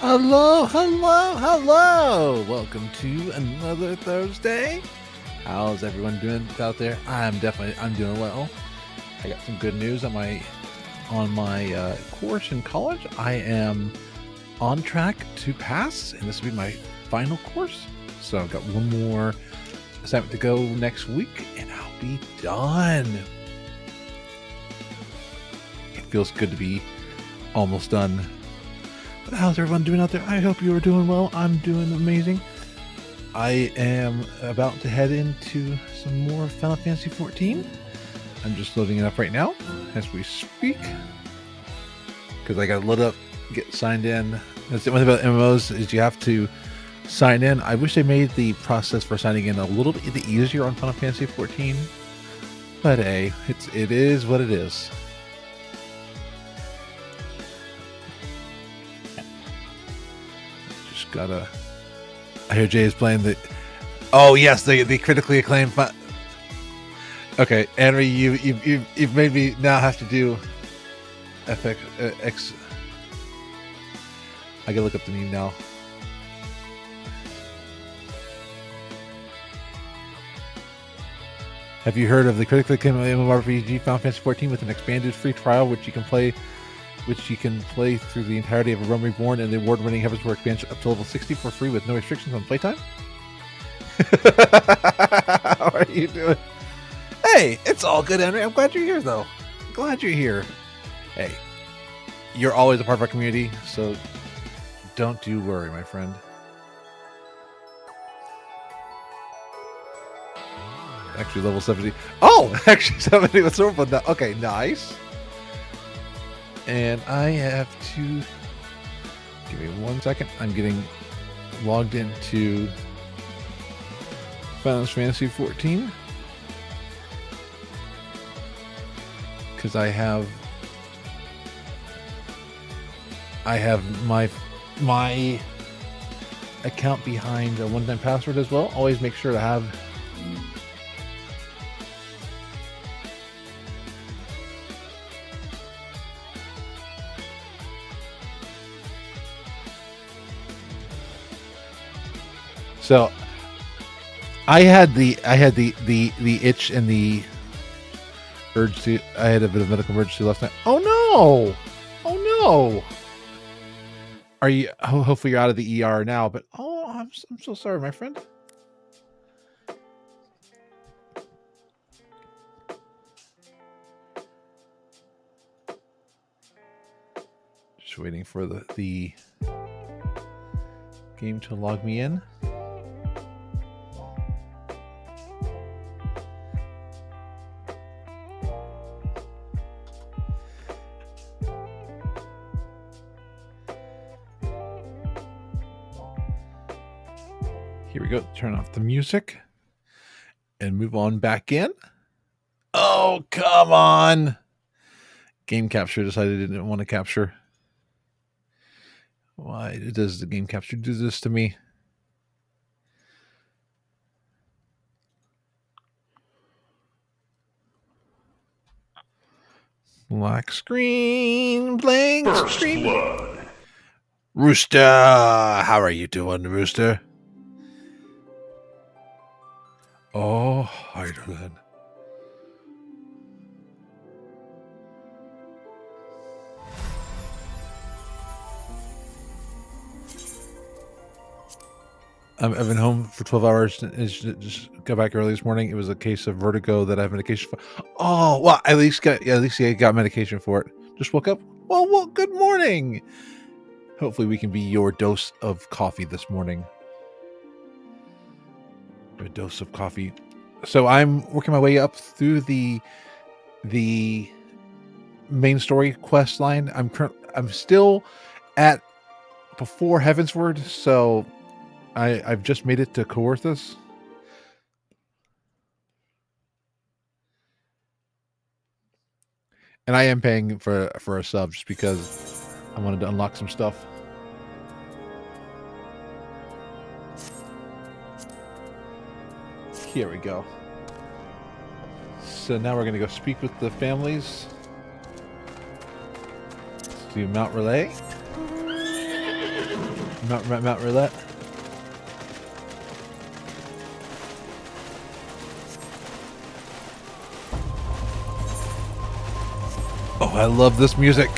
Hello, hello, hello! Welcome to another Thursday. How's everyone doing out there? I'm doing well. I got some good news on my course in college. I am on track to pass, and this will be my final course. So I've got one more assignment to go next week, and I'll be done. It feels good to be almost done. But how's everyone doing out there? I hope you are doing well. I'm doing amazing. I am about to head into some more Final Fantasy XIV. I'm just loading it up right now as we speak, because I got to load up, get signed in. That's the one thing about MMOs is you have to sign in. I wish they made the process for signing in a little bit easier on Final Fantasy XIV, but hey, it is what it is. Just gotta. I hear Jay is playing the. Oh yes, the critically acclaimed. Okay, Henry, you've made me now have to do FX. I gotta look up the meme now. Have you heard of the critically acclaimed MMORPG Final Fantasy XIV with an expanded free trial, which you can play through the entirety of A Realm Reborn and the award-winning Heavensward expansion up to level 60 for free with no restrictions on playtime? How are you doing? Hey, it's all good, Henry. I'm glad you're here, though. I'm glad you're here. Hey, you're always a part of our community, so don't you worry, my friend. Actually, level 70. Oh, actually 70 with Swordblood now. Okay, nice. And I have to... Give me 1 second. I'm getting logged into Final Fantasy XIV. Because I have my account behind a one-time password as well. Always make sure to have so I had the itch and the urge to. I had a bit of medical emergency last night. Oh no! Oh no! Are you? Hopefully you're out of the ER now. But oh, I'm so sorry, my friend. Just waiting for the game to log me in. Here we go. Turn off the music and move on back in. Oh, come on. Game capture decided it didn't want to capture. Why does the game capture do this to me? Black screen, blank First screen. blood. Rooster, how are you doing, Rooster? Oh, Heidelin. I've been home for 12 hours. Just got back early this morning. It was a case of vertigo that I have medication for. Oh, well, at least I got medication for it. Just woke up. Well, good morning. Hopefully we can be your dose of coffee this morning. A dose of coffee. So I'm working my way up through the main story quest line. I'm still at before Heavensward, so I've just made it to Coerthus. And I am paying for a sub just because I wanted to unlock some stuff. Here we go. So now we're going to go speak with the families. Let's do Mount Relay. Mount Roulette. Oh, I love this music.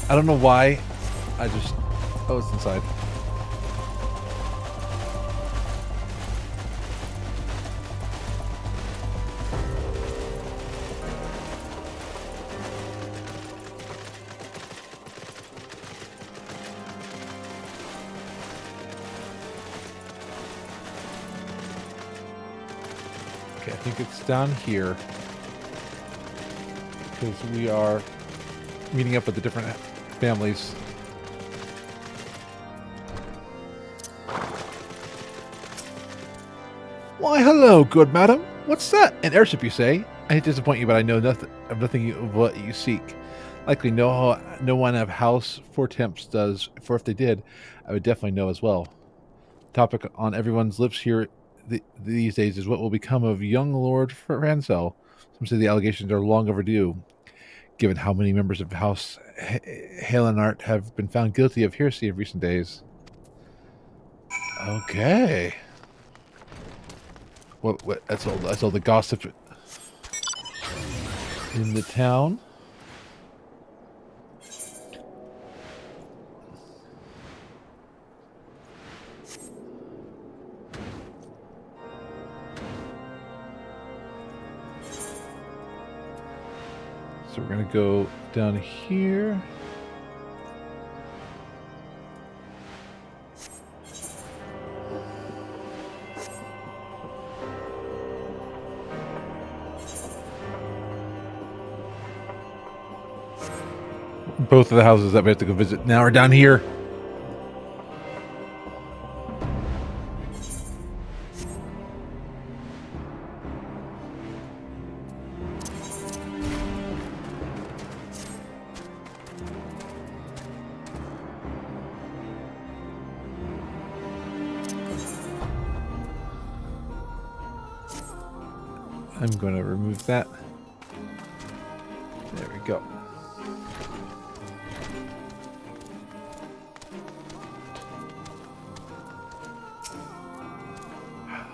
I don't know why. I just... Oh, it's inside. Okay, I think it's down here. Because we are meeting up with the different families. Why, hello, good madam. What's that? An airship, you say? I hate to disappoint you, but I know nothing of what you seek. Likely no one of House Four Temps does, for if they did, I would definitely know as well. The topic on everyone's lips here these days is what will become of young Lord Ransell. Some say the allegations are long overdue, given how many members of House Halenart have been found guilty of heresy in recent days. Okay. What? That's all the gossip in the town. So we're going to go down here. Both of the houses that we have to go visit now are down here. I'm going to remove that. There we go.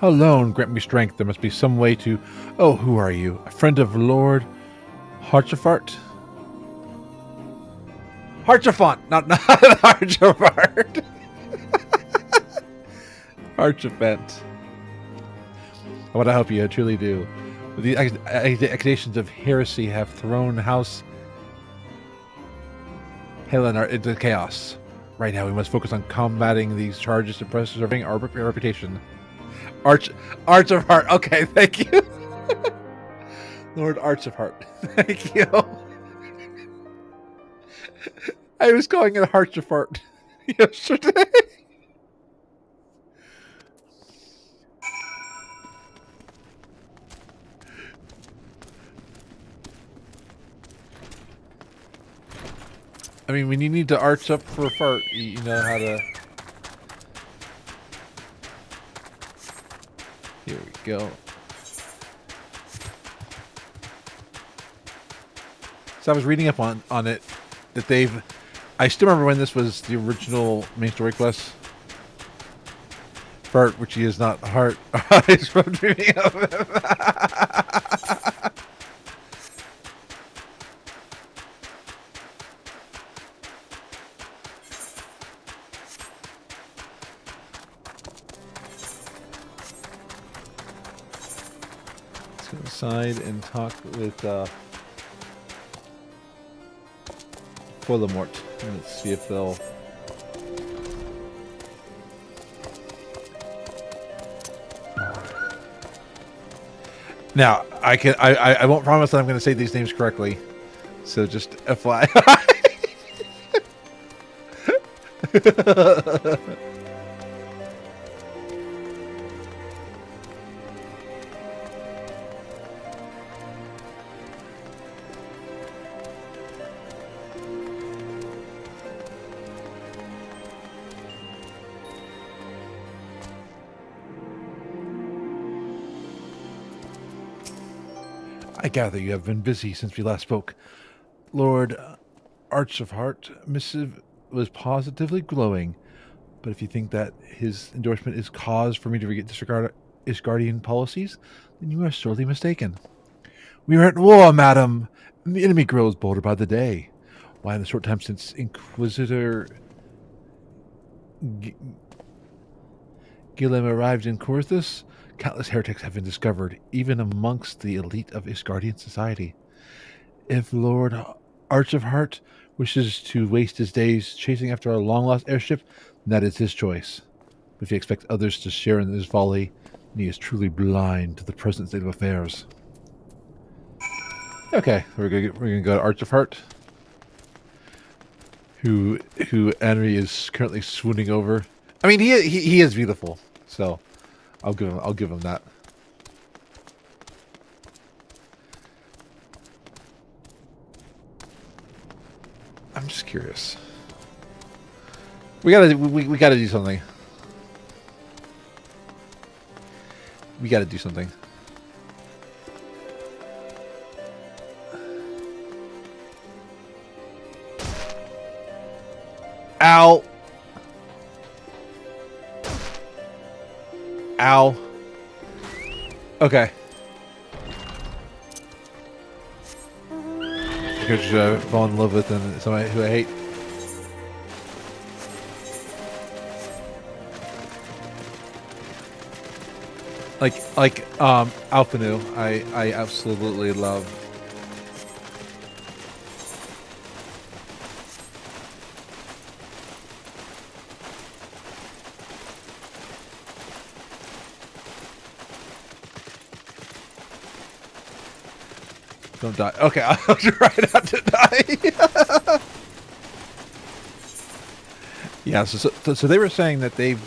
Alone, grant me strength. There must be some way to... Oh, who are you? A friend of Lord Harchefort? Harchefont, not Harchefort. Harchefort. What I hope you truly do. The accusations of heresy have thrown House Halenart into chaos. Right now, we must focus on combating these charges and preserving our reputation. Arch of Heart. Okay, thank you. Lord Arch of Heart. Thank you. I was calling it Arch of Heart yesterday. I mean, when you need to arch up for a fart, you know how to... Here we go. So I was reading up on it, that they've... I still remember when this was the original main story quest. Fart, which he is not heart. Eyes from dreaming of him. Inside and talk with Voldemort. Let's see if they'll... Now, I won't promise that I'm going to say these names correctly. So just FYI. I gather you have been busy since we last spoke. Lord Arch of Heart, missive was positively glowing. But if you think that his endorsement is cause for me to disregard Isgardian policies, then you are sorely mistaken. We are at war, madam, and the enemy grows bolder by the day. Why, in the short time since Inquisitor Gilem arrived in Coerthus, countless heretics have been discovered, even amongst the elite of Isgardian society. If Lord Arch of Heart wishes to waste his days chasing after a long-lost airship, then that is his choice. But if he expects others to share in this folly, then he is truly blind to the present state of affairs. Okay, we're gonna go to Arch of Heart, who Henry is currently swooning over. I mean, he is beautiful, so I'll give him that. I'm just curious. We gotta do something. We gotta do something. Ow! Ow. Okay. Because fall in love with and somebody who I hate. Like Alphanu, I absolutely love. Don't die. Okay, I was right not to die. Yeah, so they were saying that they've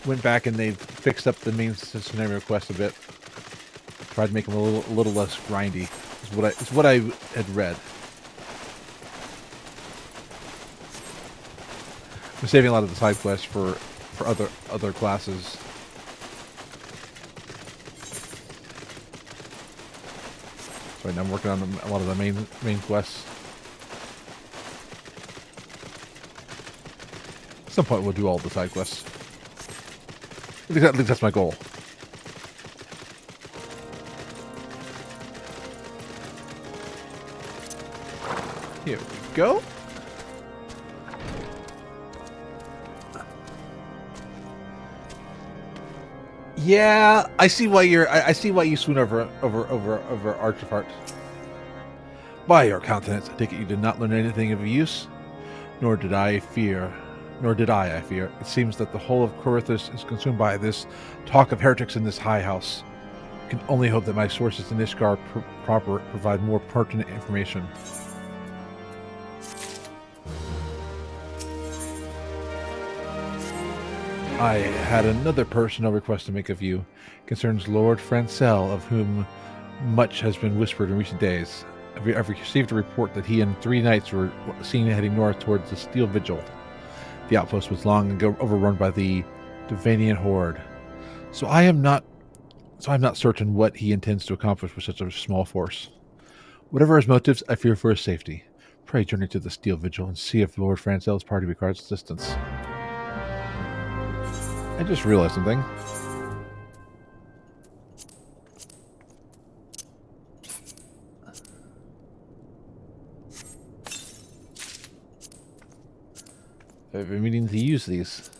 went back and they've fixed up the main scenario quest a bit, tried to make them a little less grindy. Is what I had read. I'm saving a lot of the side quests for other classes. So right now I'm working on a lot of the main quests. At some point we'll do all the side quests. At least that's my goal. Here we go. Yeah, I see why you swoon over Arch of Heart. By your countenance, I take it you did not learn anything of use, nor did I, I fear. It seems that the whole of Coerthus is consumed by this talk of heretics in this high house. I can only hope that my sources in Ishgard proper provide more pertinent information. I had another personal request to make of you. It concerns Lord Francel, of whom much has been whispered in recent days. I've received a report that he and 3 knights were seen heading north towards the Steel Vigil. The outpost was long ago overrun by the Devanian horde. So I'm not certain what he intends to accomplish with such a small force. Whatever his motives, I fear for his safety. Pray journey to the Steel Vigil and see if Lord Francel's party requires assistance. I just realized something. I've been meaning to use these.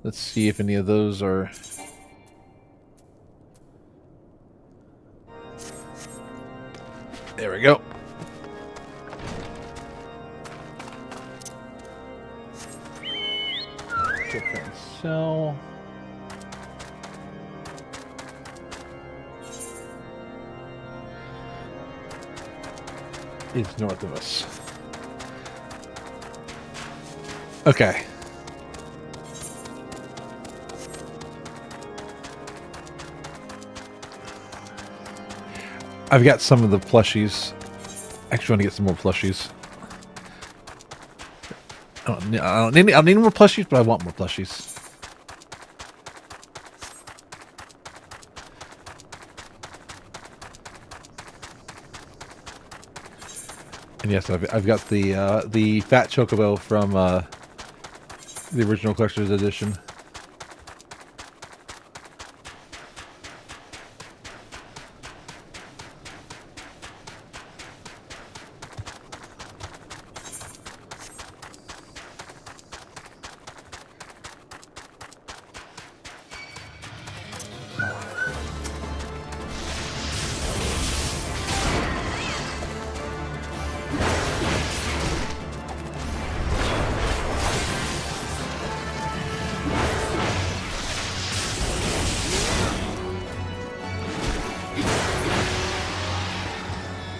Let's see if any of those are... There we go. Different cell. Is north of us. Okay. I've got some of the plushies. Actually, I want to get some more plushies. I don't need more plushies, but I want more plushies. And yes, I've got the fat chocobo from the original collector's edition.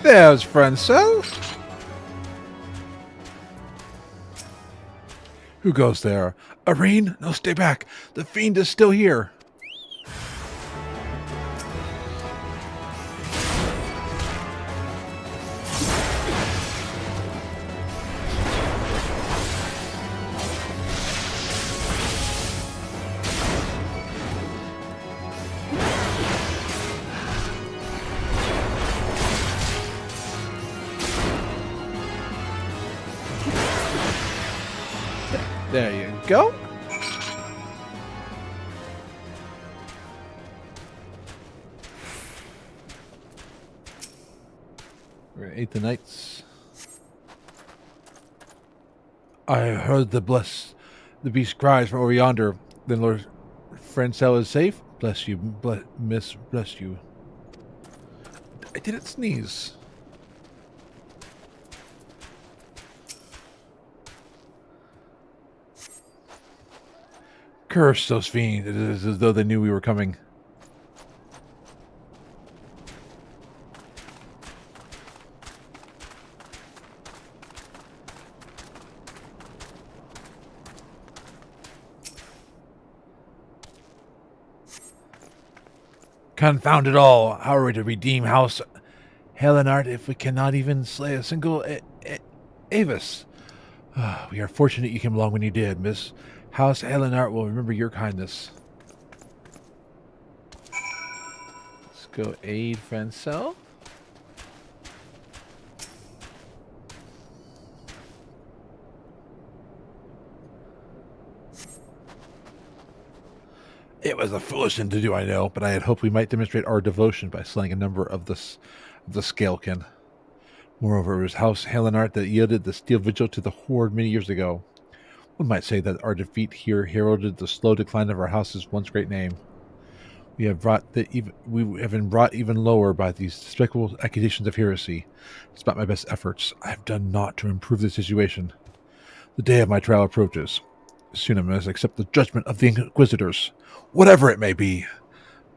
There's Francel. Who goes there? Irene? No, stay back. The fiend is still here. There you go. We're gonna eat the knights. I heard the beast cries from over yonder. Then Lord Francel is safe. Bless you, bless you. I didn't sneeze. Curse those fiends. It is as though they knew we were coming. Confound it all. How are we to redeem House Helenart if we cannot even slay a single Avis? We are fortunate you came along when you did, Miss. House Helenart will remember your kindness. Let's go aid Francel. It was a foolish thing to do, I know, but I had hoped we might demonstrate our devotion by slaying a number of the Scalekin. Moreover, it was House Helenart that yielded the steel vigil to the Horde many years ago. One might say that our defeat here heralded the slow decline of our house's once great name. We have been brought even lower by these despicable accusations of heresy. Despite my best efforts, I have done naught to improve the situation. The day of my trial approaches. Soon I must accept the judgment of the Inquisitors, whatever it may be.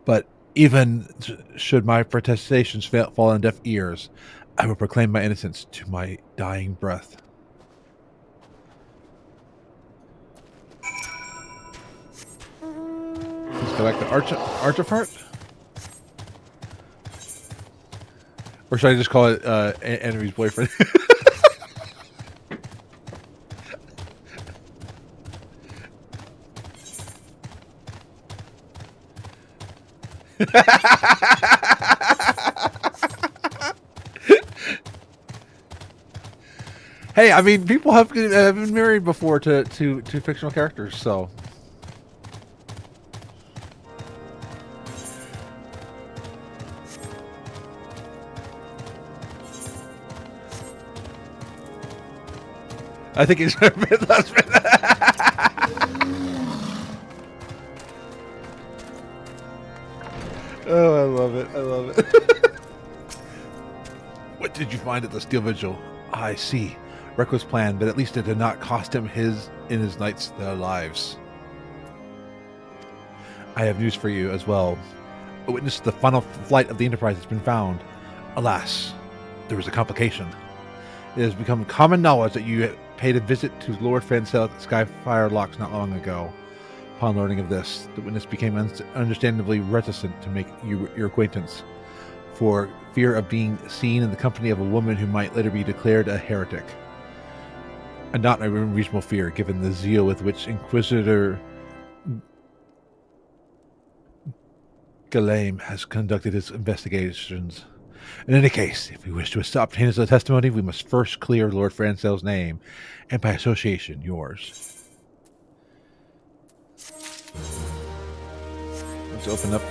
But even should my protestations fall on deaf ears, I will proclaim my innocence to my dying breath. Let's go back to Archifart. Or should I just call it Enemy's boyfriend? Hey, I mean, people have been married before to fictional characters, so. I think he's her husband. Oh, I love it. I love it. What did you find at the Steel Vigil? I see. Reckless plan, but at least it did not cost him his knights their lives. I have news for you as well. A witness to the final flight of the Enterprise has been found. Alas, there was a complication. It has become common knowledge that you paid a visit to Lord Francel at the Skyfire Locks not long ago. Upon learning of this, the witness became understandably reticent to make your acquaintance, for fear of being seen in the company of a woman who might later be declared a heretic. And not a reasonable fear, given the zeal with which Inquisitor Galame has conducted his investigations. In any case, if we wish to obtain his testimony, we must first clear Lord Francel's name, and by association, yours. Let's open up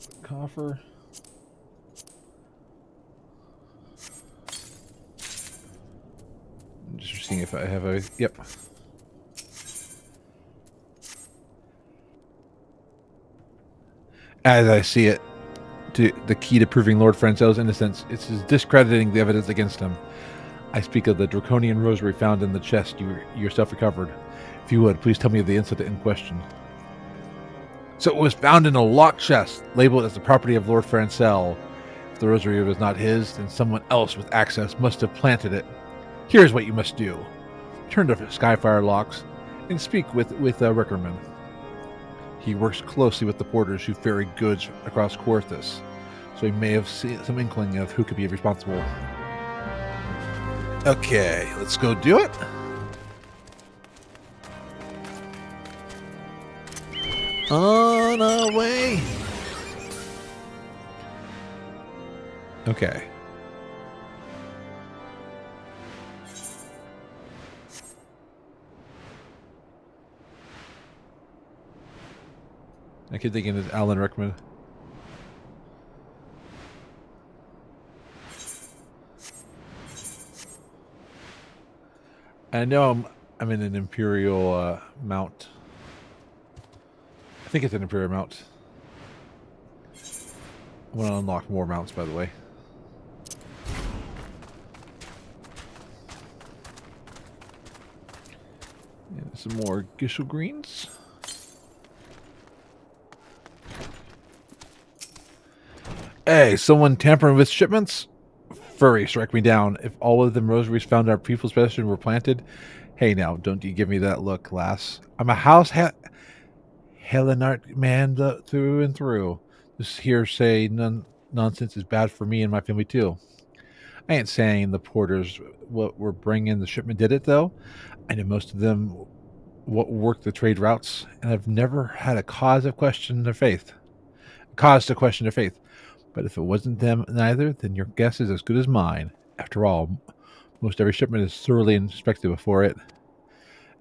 the coffer. I'm just seeing if I have a... Yep. As I see it, the key to proving Lord Francel's innocence is discrediting the evidence against him. I speak of the draconian rosary found in the chest you yourself recovered. If you would, please tell me of the incident in question. So it was found in a locked chest, labeled as the property of Lord Francel. If the rosary was not his, then someone else with access must have planted it. Here's what you must do. Turn to Skyfire locks and speak with Rickerman. He works closely with the porters who ferry goods across Quarthus, so he may have some inkling of who could be responsible. Okay, let's go do it. On our way. Okay. I keep thinking it's Alan Rickman. I know I'm in an Imperial mount. I think it's an Imperial mount. I want to unlock more mounts, by the way. And some more Gishel greens. Hey, someone tampering with shipments? Furry, strike me down. If all of the rosaries found in our people's possession were planted... Hey now, don't you give me that look, lass. I'm a house Helenart man through and through. This hearsay nonsense is bad for me and my family too. I ain't saying the porters what were bringing the shipment did it, though. I know most of them what work the trade routes, and I've never had a cause to question their faith. But if it wasn't them neither, then your guess is as good as mine. After all, most every shipment is thoroughly inspected before it.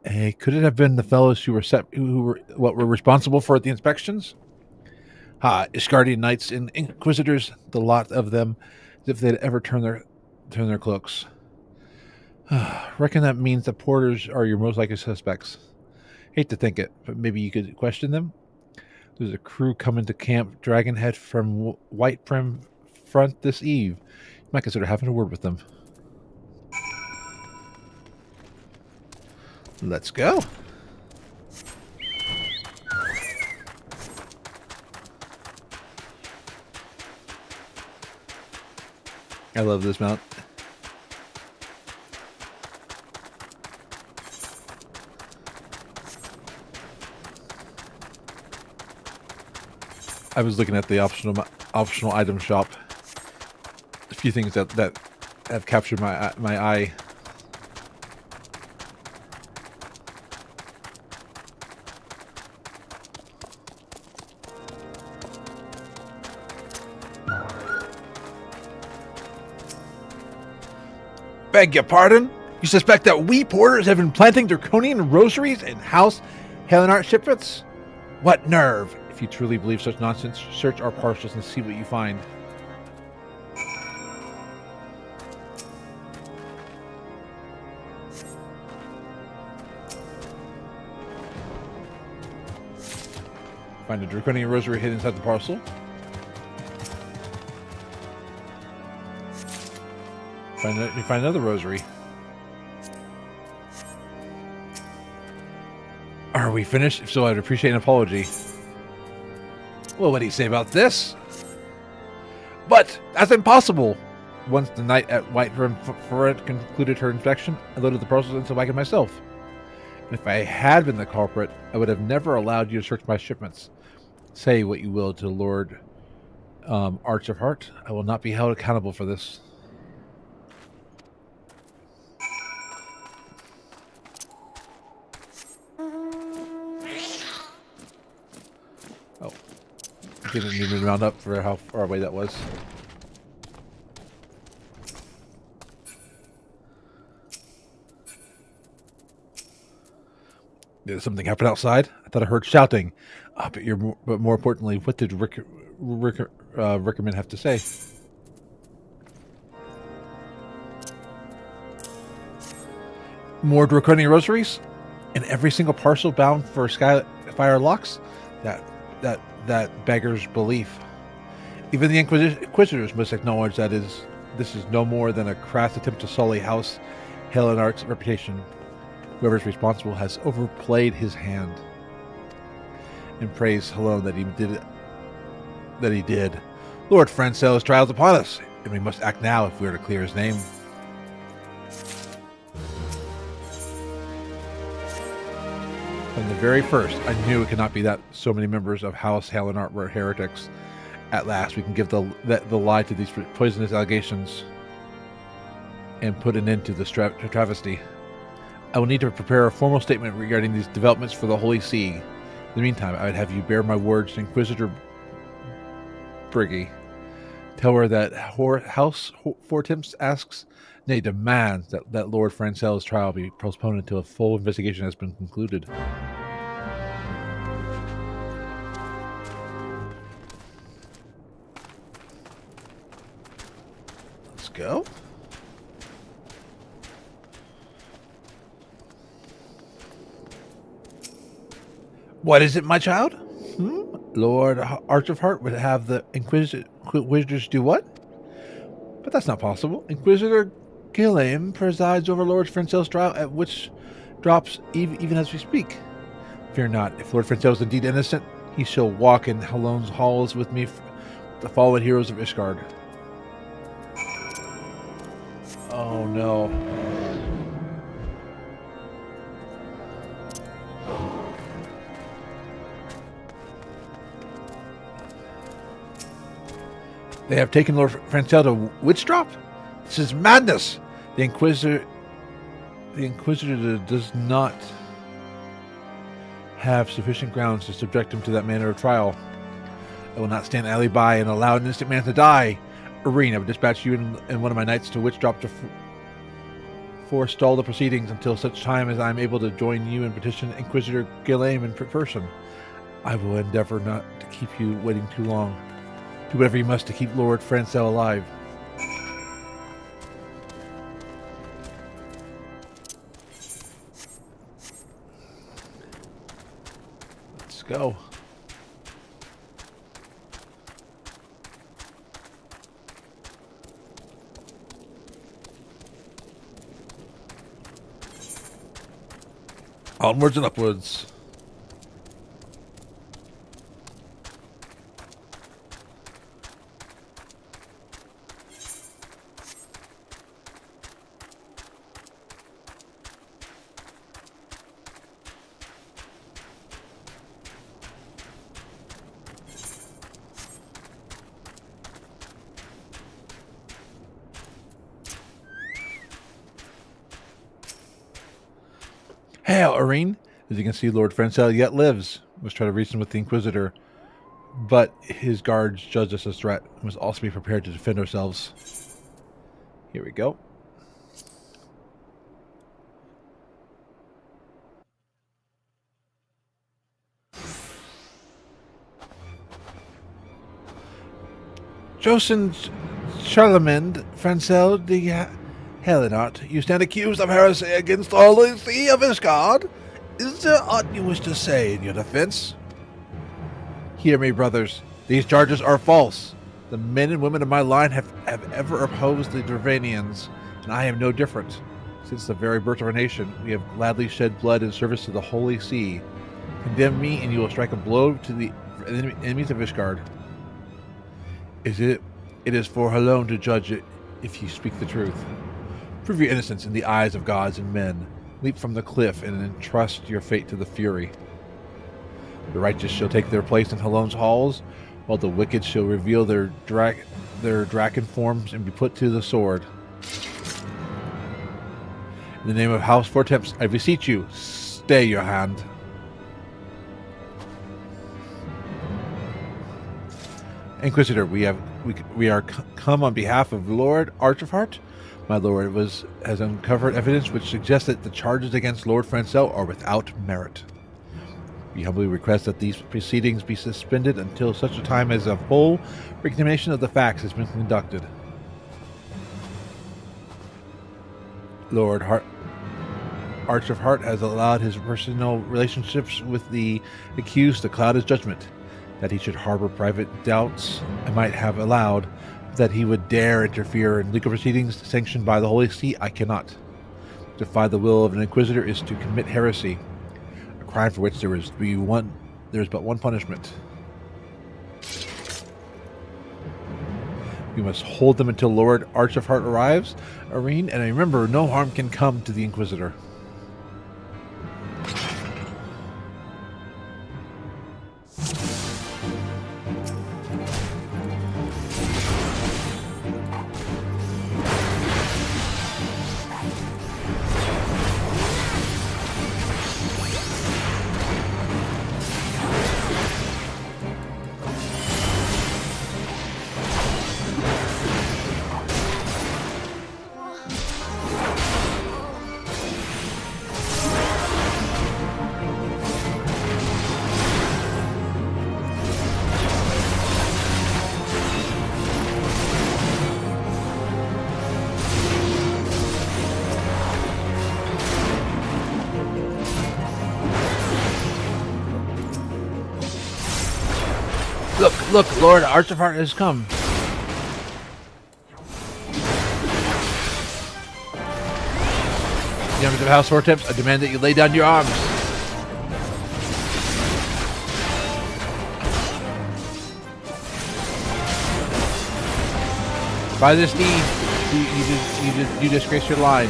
Hey, could it have been the fellows who were responsible for the inspections? Iscardian knights and inquisitors, the lot of them, as if they'd ever turn their cloaks. Reckon that means the porters are your most likely suspects. Hate to think it, but maybe you could question them? There's a crew coming to Camp Dragonhead from White Prim Front this eve. You might consider having a word with them. Let's go. I love this mount. I was looking at the optional item shop. A few things that have captured my eye. Beg your pardon? You suspect that we porters have been planting draconian rosaries in House Helenart shipments? What nerve! If you truly believe such nonsense, search our parcels and see what you find. Find a draconian rosary hidden inside the parcel. You find another rosary. Are we finished? If so, I'd appreciate an apology. Well, what do you say about this? But that's impossible! Once the knight at White Ferret concluded her inspection, I loaded the parcels into the wagon myself. And if I had been the culprit, I would have never allowed you to search my shipments. Say what you will to Lord Arch of Heart, I will not be held accountable for this. didn't even round up for how far away that was. Did something happen outside? I thought I heard shouting. But more importantly, what did Rickerman have to say? More draconian rosaries, and every single parcel bound for Skyfire locks. That beggars belief. Even the Inquisitors must acknowledge that this is no more than a crass attempt to sully House Helenart's reputation. Whoever's responsible has overplayed his hand. And praise alone that he did. Lord Francel's trial's upon us, and we must act now if we are to clear his name. From the very first, I knew it could not be that so many members of House Helenart were heretics. At last, we can give the lie to these poisonous allegations and put an end to the travesty. I will need to prepare a formal statement regarding these developments for the Holy See. In the meantime, I would have you bear my words to Inquisitor Briggy. Tell her that House Fortemps asks, nay, demands that Lord Francel's trial be postponed until a full investigation has been concluded. Let's go. What is it, my child? Lord Arch of Heart would have the Inquisitors do what? But that's not possible. Inquisitor Gilliam presides over Lord Francel's trial, at which drops even as we speak. Fear not. If Lord Francel is indeed innocent, he shall walk in Halone's halls with me, the fallen heroes of Ishgard. Oh no. They have taken Lord Francel to Witchdrop? This is madness! The Inquisitor does not have sufficient grounds to subject him to that manner of trial. I will not stand idly by and allow an innocent man to die. Irene, I will dispatch you and one of my knights to Witchdrop to forestall the proceedings until such time as I am able to join you and petition Inquisitor Gilliam in person. I will endeavor not to keep you waiting too long. Do whatever you must to keep Lord Francel alive. Let's go. Onwards and upwards. Hail, Irene! As you can see, Lord Francel yet lives. We must try to reason with the Inquisitor, but his guards judge us as a threat. We must also be prepared to defend ourselves. Here we go. Joseph Charlemagne Francel de Helenart, you stand accused of heresy against the Holy See of Ishgard. Is there aught you wish to say in your defense? Hear me, brothers. These charges are false. The men and women of my line have ever opposed the Dravanians, and I am no different. Since the very birth of our nation, we have gladly shed blood in service to the Holy See. Condemn me, and you will strike a blow to the enemies of Ishgard. It is for her alone to judge it if you speak the truth. Prove your innocence in the eyes of gods and men. Leap from the cliff and entrust your fate to the Fury. The righteous shall take their place in Halone's halls, while the wicked shall reveal their draken forms and be put to the sword. In the name of House Fortemps, I beseech you, stay your hand. Inquisitor, we are come on behalf of Lord Archifart. My lord has uncovered evidence which suggests that the charges against Lord Francel are without merit. We humbly request that these proceedings be suspended until such a time as a full examination of the facts has been conducted. Lord Archifart has allowed his personal relationships with the accused to cloud his judgment. That he should harbor private doubts I might have allowed, that he would dare interfere in legal proceedings sanctioned by the Holy See, I cannot. To defy the will of an inquisitor is to commit heresy, a crime for which there is but one punishment. We must hold them until Lord Archifart arrives, Irene, and remember, no harm can come to the Inquisitor. Look, Lord Archifart has come. Members of House Horteps, I demand that you lay down your arms. By this deed, you disgrace your line.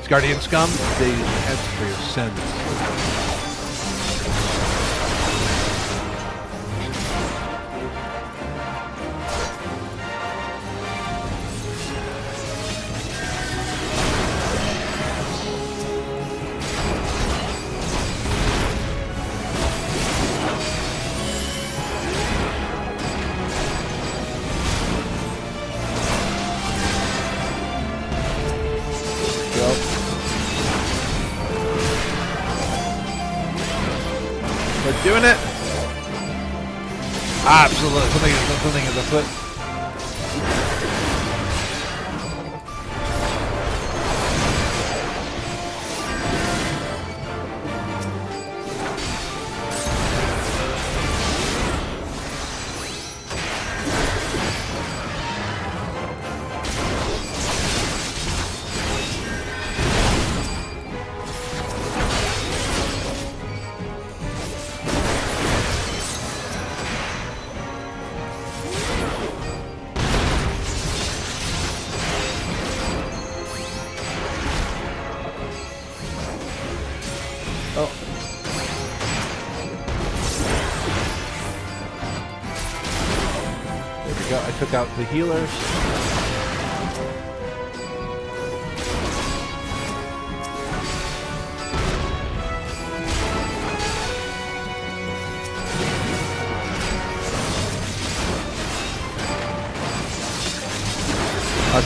Guardian scum, they answer for your sins. Doing it. Absolutely. Something is afoot. I took out the healers.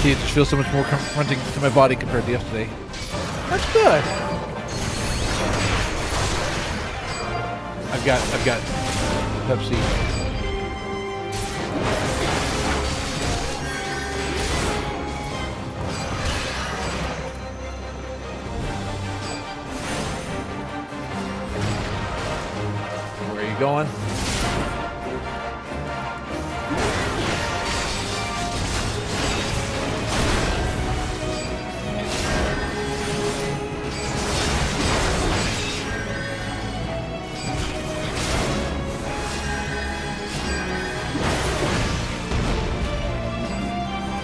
It just feels so much more confronting to my body compared to yesterday. That's good. I've got Pepsi. Going.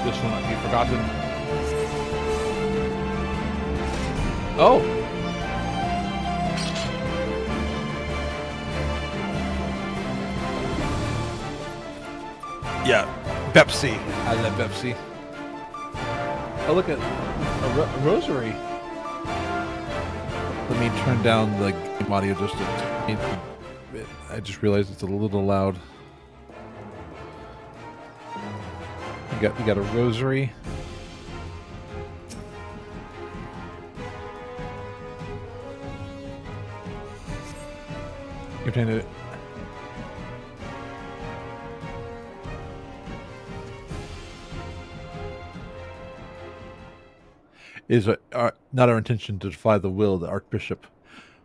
This will not be forgotten. Oh. Yeah, Pepsi. I love Pepsi. Oh, look at a rosary. Let me turn down the game audio just a I just realized it's a little loud. You got a rosary. You're trying to. It is not our intention to defy the will of the Archbishop.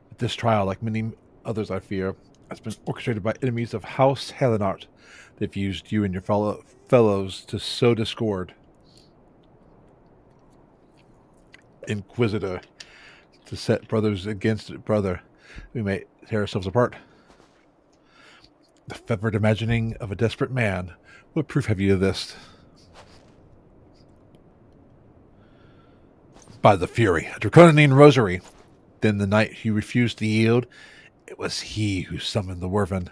But this trial, like many others I fear, has been orchestrated by enemies of House Helenart. They've used you and your fellows to sow discord. Inquisitor, to set brothers against brother. We may tear ourselves apart. The fevered imagining of a desperate man. What proof have you of this? By the Fury, a draconian rosary. Then the night he refused to yield, it was he who summoned the Werven.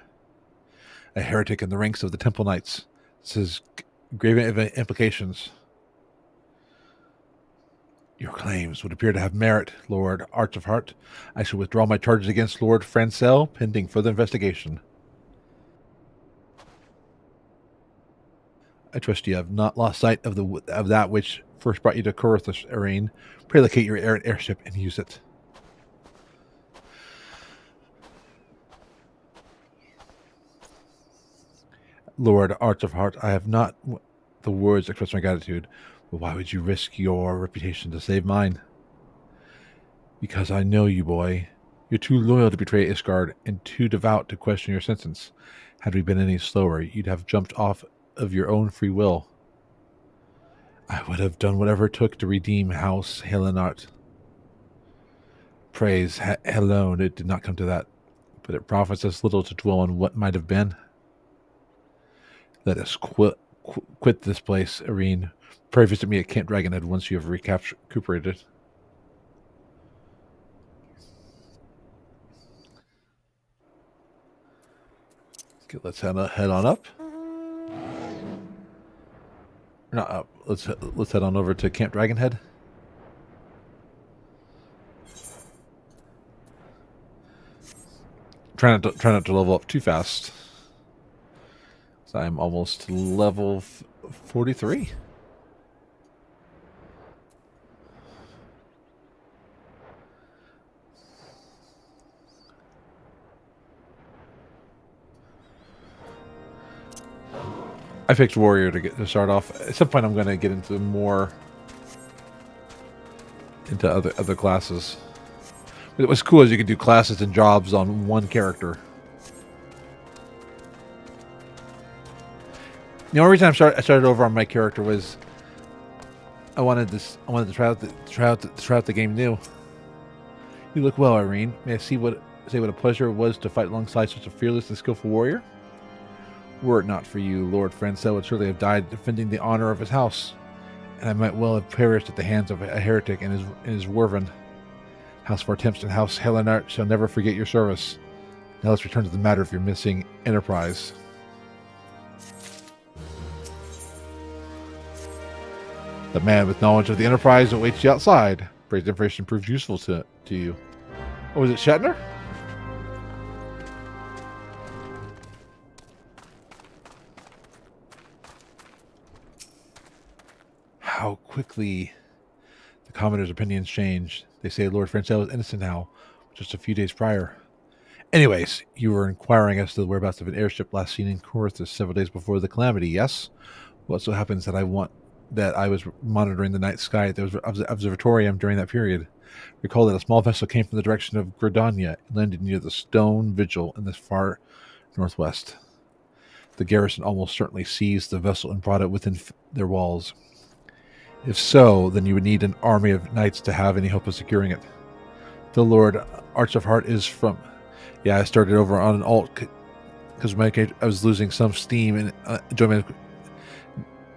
A heretic in the ranks of the Temple Knights. This is grave implications. Your claims would appear to have merit, Lord Arch of Heart. I shall withdraw my charges against Lord Francel, pending further investigation. I trust you have not lost sight of that which first brought you to Corinthus, Irene. Pray locate your errant airship and use it. Lord Arch of Heart, I have not the words to express my gratitude, but why would you risk your reputation to save mine? Because I know you, boy. You're too loyal to betray Isgard and too devout to question your sentence. Had we been any slower, you'd have jumped off of your own free will. I would have done whatever it took to redeem House Helenart. Praise alone, it did not come to that, but it profits us little to dwell on what might have been. Let us quit this place, Irene. Pray visit me at Camp Dragonhead once you have recuperated. Okay, let's head on up. Not up. Let's head on over to Camp Dragonhead. Try not to level up too fast. So I'm almost level 43. I picked warrior to start off. At some point, I'm going to get into other classes. But what's cool is you can do classes and jobs on one character. The only reason I started over on my character was I wanted to try out the game new. You look well, Irene. May I say what a pleasure it was to fight alongside such a fearless and skillful warrior? Were it not for you, Lord Francel would surely have died defending the honor of his house, and I might well have perished at the hands of a heretic and his Werven. House Vortemst and House Helenart shall never forget your service. Now let's return to the matter of your missing enterprise. The man with knowledge of the enterprise awaits you outside. Praise information proves useful to you. Oh, was it Shatner? How quickly the Commodore's opinions changed. They say Lord Francel is innocent now, just a few days prior. Anyways, you were inquiring as to the whereabouts of an airship last seen in Corinthus several days before the calamity, yes? Well, it so happens that I was monitoring the night sky at the observatorium during that period. Recall that a small vessel came from the direction of Gridania and landed near the Stone Vigil in the far northwest. The garrison almost certainly seized the vessel and brought it within their walls. If so, then you would need an army of knights to have any hope of securing it. The Lord Arch of Heart is from... Yeah, I started over on an alt because I was losing some steam, and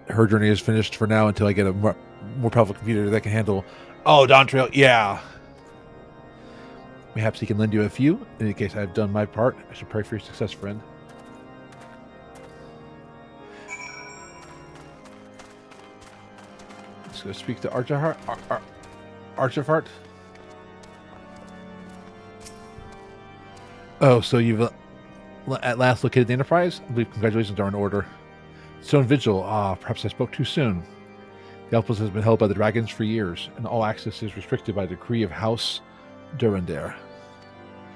her journey is finished for now until I get a more powerful computer that can handle... Oh, Dontrail, yeah! Perhaps he can lend you a few. In any case, I have done my part. I should pray for your success, friend. Let's go speak to Arch of Heart. Arch of Heart. Oh, so you've at last located the Enterprise? I believe congratulations are in order. Stone Vigil. Perhaps I spoke too soon. The outpost has been held by the dragons for years, and all access is restricted by decree of House Durandare.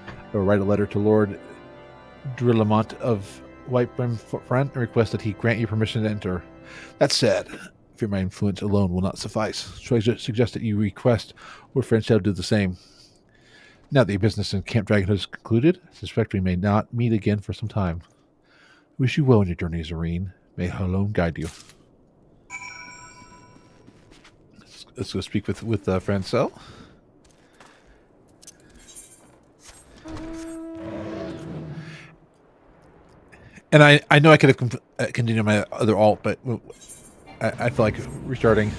I will write a letter to Lord Drillamont of Whitebrim Front and request that he grant you permission to enter. That said, fear my influence alone will not suffice. So I suggest that you request Lord Franchel do the same. Now that your business in Camp Dragon is concluded, I suspect we may not meet again for some time. Wish you well in your journeys, Irene. May her alone guide you. Let's go speak with Francel. And I know I could have continued my other alt, but I feel like restarting.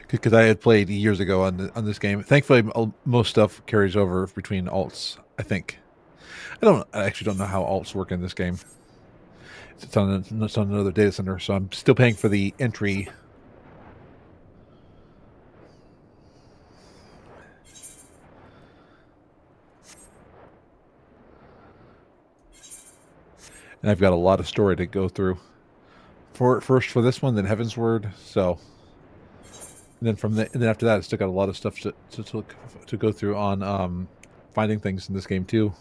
Because I had played years ago on this game. Thankfully, most stuff carries over between alts, I think. I actually don't know how alts work in this game. It's on another data center, so I'm still paying for the entry. And I've got a lot of story to go through. First for this one, then Heaven's Word. So, and then after that, I still got a lot of stuff to go through on finding things in this game too.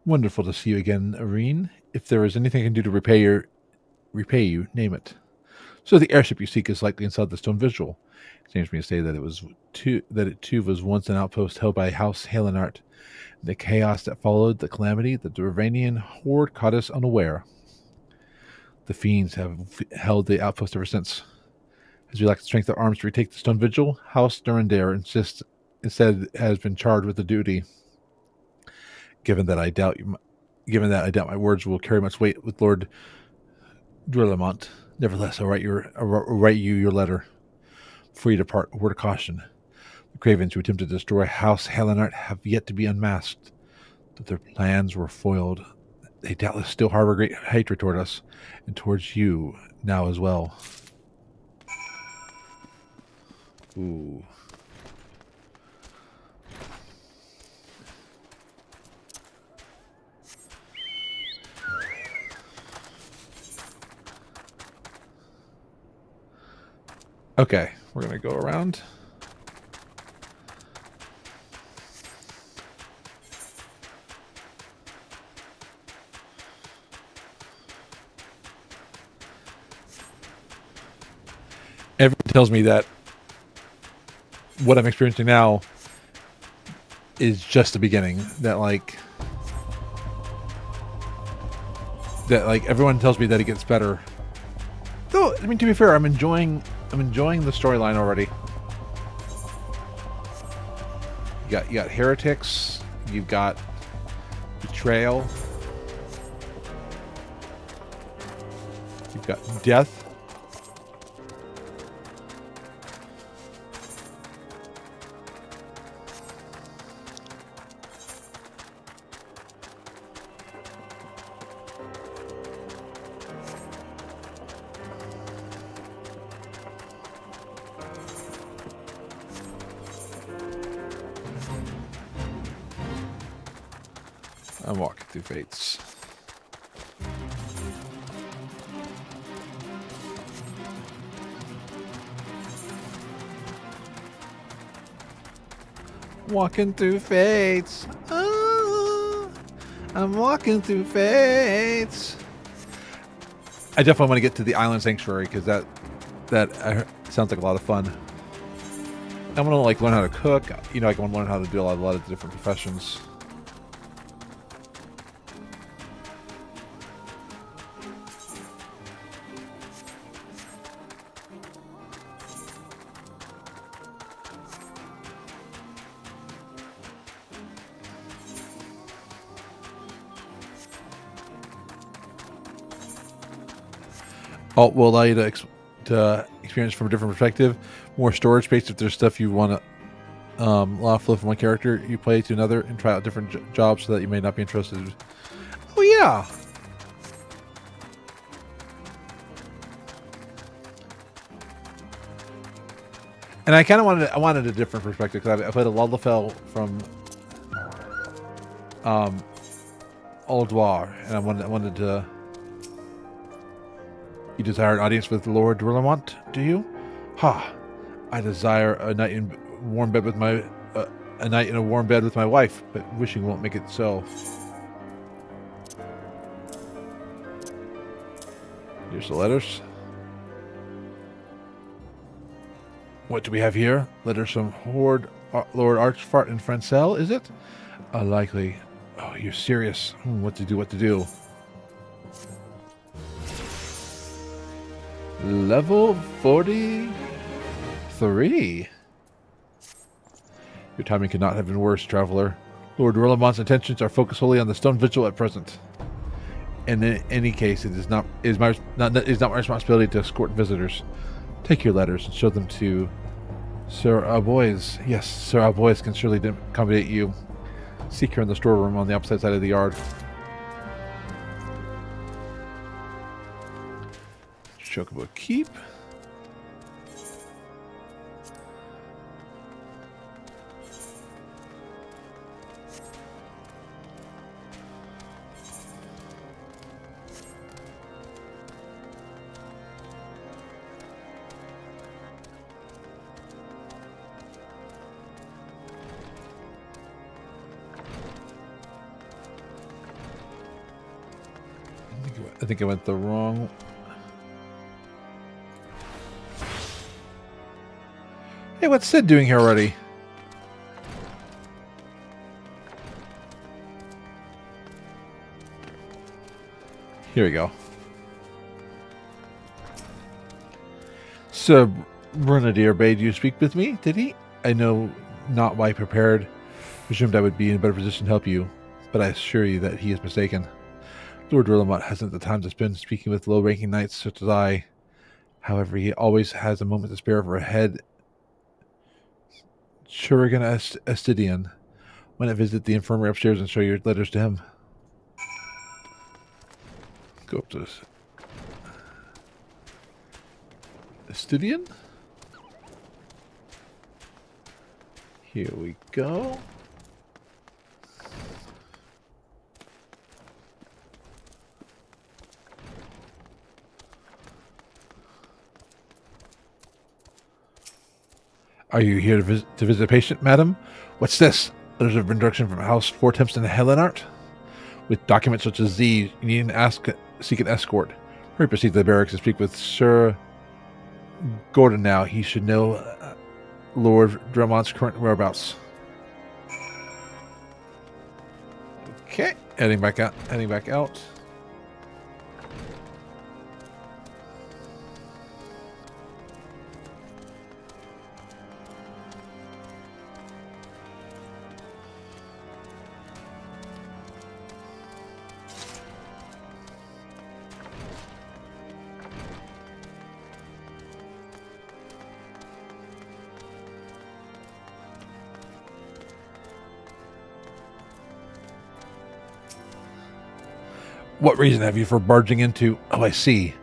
Wonderful to see you again, Irene. If there is anything I can do to repay you, name it. So the airship you seek is likely inside the Stone Vigil. It seems to me to say that it too was once an outpost held by House Halenart. The chaos that followed the calamity, the Durvanian horde caught us unaware. The fiends have held the outpost ever since. As we lack the strength of arms to retake the Stone Vigil, House Durandare instead has been charged with the duty. Given that I doubt my words will carry much weight with Lord Drillamont, nevertheless, I'll write you your letter. Before you depart, a word of caution. The cravens who attempted to destroy House Halenart have yet to be unmasked. Though their plans were foiled, they doubtless still harbor great hatred toward us, and towards you now as well. Ooh. Okay, we're going to go around. Everyone tells me that what I'm experiencing now is just the beginning. That everyone tells me that it gets better. Though, I mean, to be fair, I'm enjoying the storyline already. You got heretics, you've got betrayal, you've got death. I'm walking through fates. Walking through fates. Oh, I'm walking through fates. I definitely want to get to the Island Sanctuary because that sounds like a lot of fun. I want to learn how to cook. I want to learn how to do a lot of different professions. Alt will allow you to experience from a different perspective. More storage space if there's stuff you want to offload from one character you play to another, and try out different jobs so that you may not be interested. Oh yeah. And I kind of wanted a different perspective because I played a Lullafell from Old War, and I wanted to. You desire an audience with Lord Drillamont, do you? Ha! I desire a night in warm bed with my a night in a warm bed with my wife, but wishing won't make it so. Here's the letters. What do we have here? Letters from Lord Archfart and Francel, is it? Likely. Oh, you're serious. What to do, what to do. Level 43. Your timing could not have been worse, traveler. Lord Rillamont's intentions are focused solely on the stone vigil at present. And in any case, it is not my responsibility to escort visitors. Take your letters and show them to Sir Alboys. Yes, Sir Alboys can surely accommodate you. Seek her in the storeroom on the opposite side of the yard. Chocobo Keep. I think I went the wrong. Hey, what's Sid doing here already? Here we go. Sir Brunadier bade you speak with me, did he? I know not why prepared. Presumed I would be in a better position to help you, but I assure you that he is mistaken. Lord Rillamont hasn't the time to spend speaking with low-ranking knights such as I. However, he always has a moment to spare for a head Shurigan Astidian. Why not visit the infirmary upstairs and show your letters to him? Go up to this. Astidian? Here we go. Are you here to visit a patient, madam? What's this? Letters of introduction from House Fortemps and Helenart? With documents such as these, you need seek an escort. Hurry, proceed to the barracks and speak with Sir Gordon now. He should know Lord Drummond's current whereabouts. Okay, heading back out. What reason have you for barging into... Oh, I see.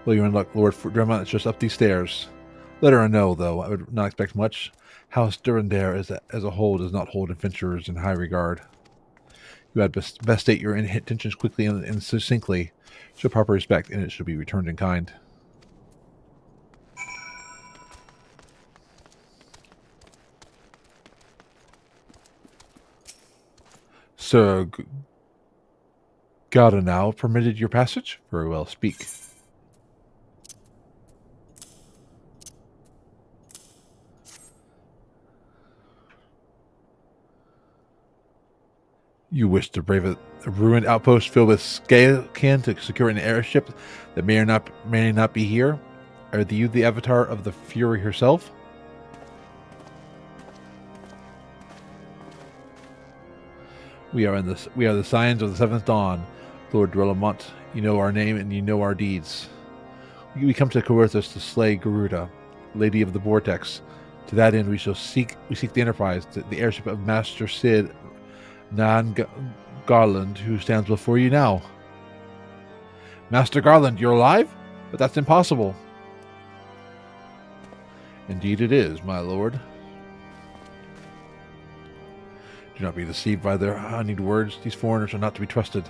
Well, you're in luck, Lord Drummond. It's just up these stairs. Let her know, though. I would not expect much. House Durandare as a whole does not hold adventurers in high regard. You had best state your intentions quickly and succinctly. Show proper respect, and it should be returned in kind. Sir Gardenow permitted your passage? Very well, speak. You wish to brave a ruined outpost filled with scalecan to secure an airship that may not be here? Are you the avatar of the Fury herself? We are the signs of the seventh dawn, Lord Drillamont. You know our name and you know our deeds. We come to Coerthus to slay Garuda, Lady of the Vortex. To that end, we seek the Enterprise, the airship of Master Sid Nan Garland, who stands before you now. Master Garland, you're alive? But that's impossible. Indeed it is, my lord. Do not be deceived by their honeyed words. These foreigners are not to be trusted.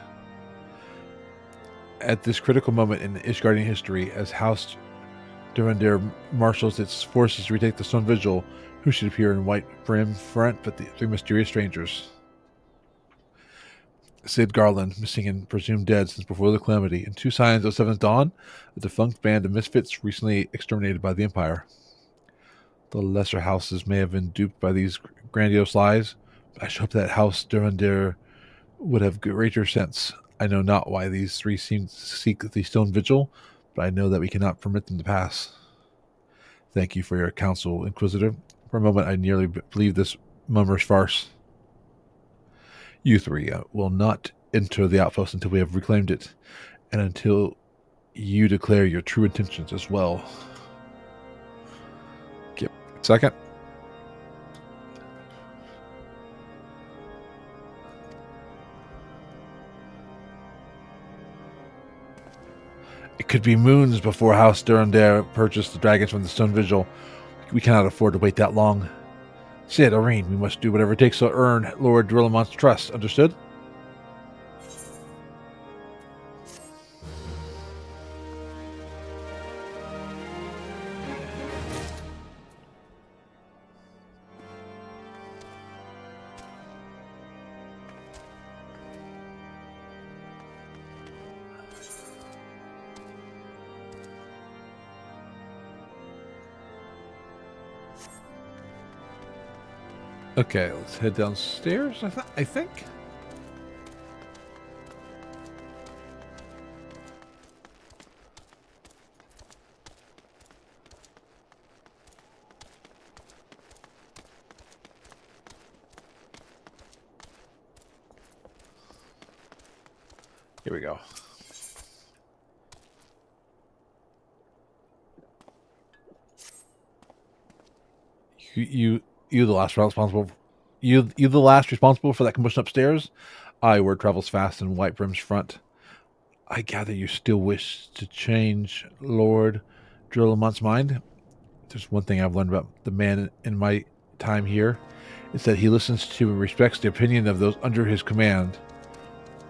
At this critical moment in Ishgardian history, as House Durandar marshals its forces to retake the Stone Vigil, who should appear in white brim front but the three mysterious strangers? Sid Garland, missing and presumed dead since before the Calamity, and two signs of Seventh Dawn, a defunct band of misfits recently exterminated by the Empire. The lesser houses may have been duped by these grandiose lies, but I should hope that House Durandar would have greater sense. I know not why these three seem to seek the Stone Vigil, but I know that we cannot permit them to pass. Thank you for your counsel, Inquisitor. For a moment I nearly believed this mummer's farce. You three will not enter the outpost until we have reclaimed it, and until you declare your true intentions as well. Give a second. It could be moons before House Durandar purchased the dragons from the Stone Vigil. We cannot afford to wait that long. Sid, Irene, we must do whatever it takes to earn Lord Drillamont's trust. Understood? Okay, let's head downstairs, I think. Here we go. You the last responsible. You the last responsible for that commotion upstairs? Aye, word travels fast in White Brim's front. I gather you still wish to change Lord Drillamont's mind? There's one thing I've learned about the man in my time here. It's that he listens to and respects the opinion of those under his command.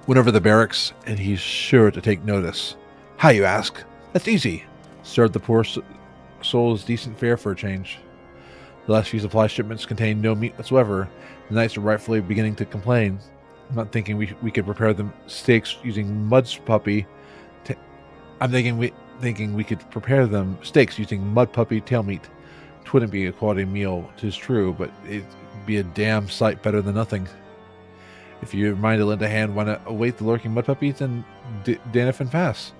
Went over the barracks, and he's sure to take notice. How, you ask? That's easy. Serve the poor souls decent fare for a change. The last few supply shipments contained no meat whatsoever. The knights are rightfully beginning to complain. I'm not thinking we could prepare them steaks using mud puppy. I'm thinking we could prepare them steaks using mud puppy tail meat. It wouldn't be a quality meal, 'tis true, but it'd be a damn sight better than nothing. If you're minded to lend a hand, why not await the lurking mud puppies and Danif and pass?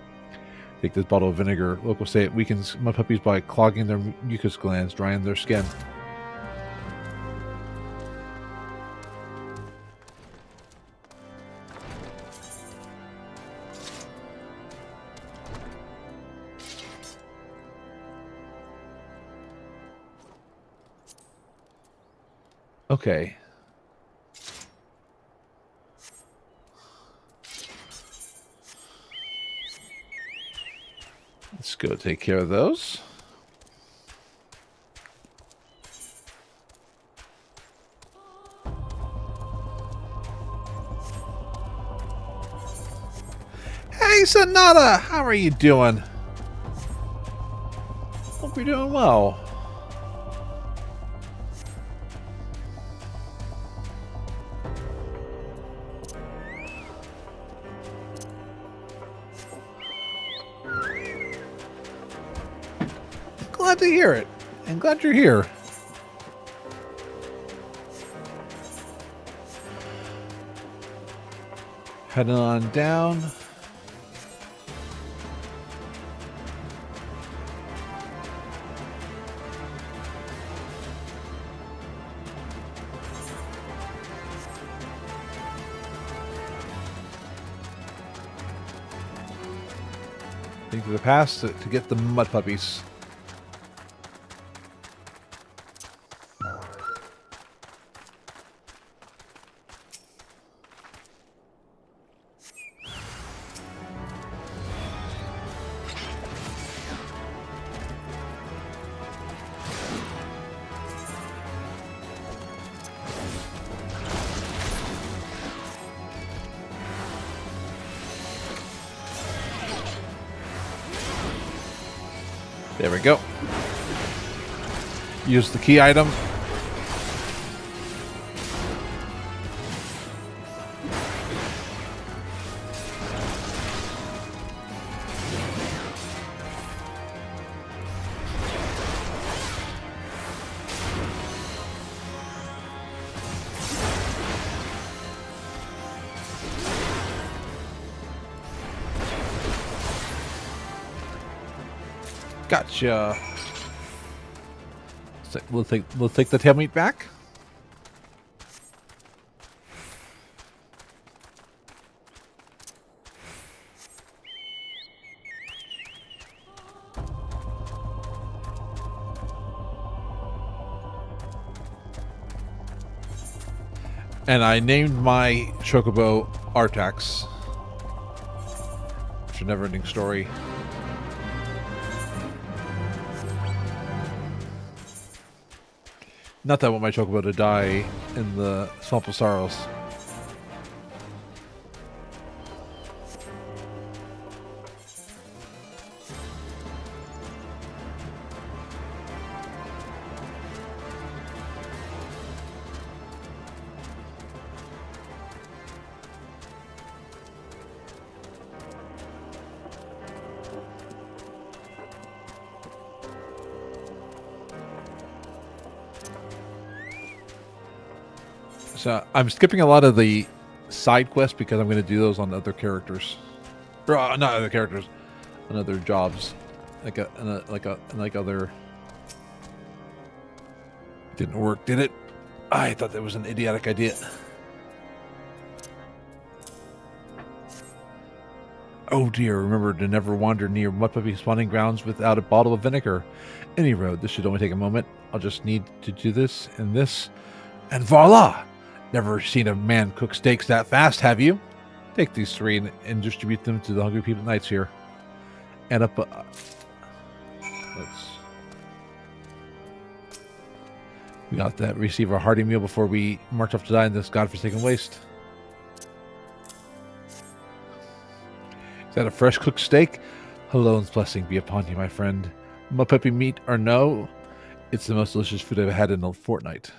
Take this bottle of vinegar. Locals say it weakens mud puppies by clogging their mucus glands, drying their skin. Okay. Let's go take care of those. Hey, Sonata! How are you doing? Hope you're doing well. Glad to hear it. And glad you're here. Heading on down. Think to the past to get the mud puppies. There we go. Use the key item. Gotcha. So we'll take the tail meat back. And I named my chocobo Artax. It's a never-ending story. Not that I want my chocobo to die in the Swamp of Sorrows. So I'm skipping a lot of the side quests because I'm going to do those on other characters, or not other characters, on other jobs, like other. Didn't work, did it? I thought that was an idiotic idea. Oh dear! Remember to never wander near mud puppy spawning grounds without a bottle of vinegar. Any road. This should only take a moment. I'll just need to do this, and voila! Never seen a man cook steaks that fast, have you? Take these 3 and distribute them to the hungry people knights here. And up... we got that. Receive our hearty meal before we march off to die in this godforsaken waste. Is that a fresh cooked steak? Halone's blessing be upon you, my friend. Mud-puppy meat or no, it's the most delicious food I've had in a fortnight.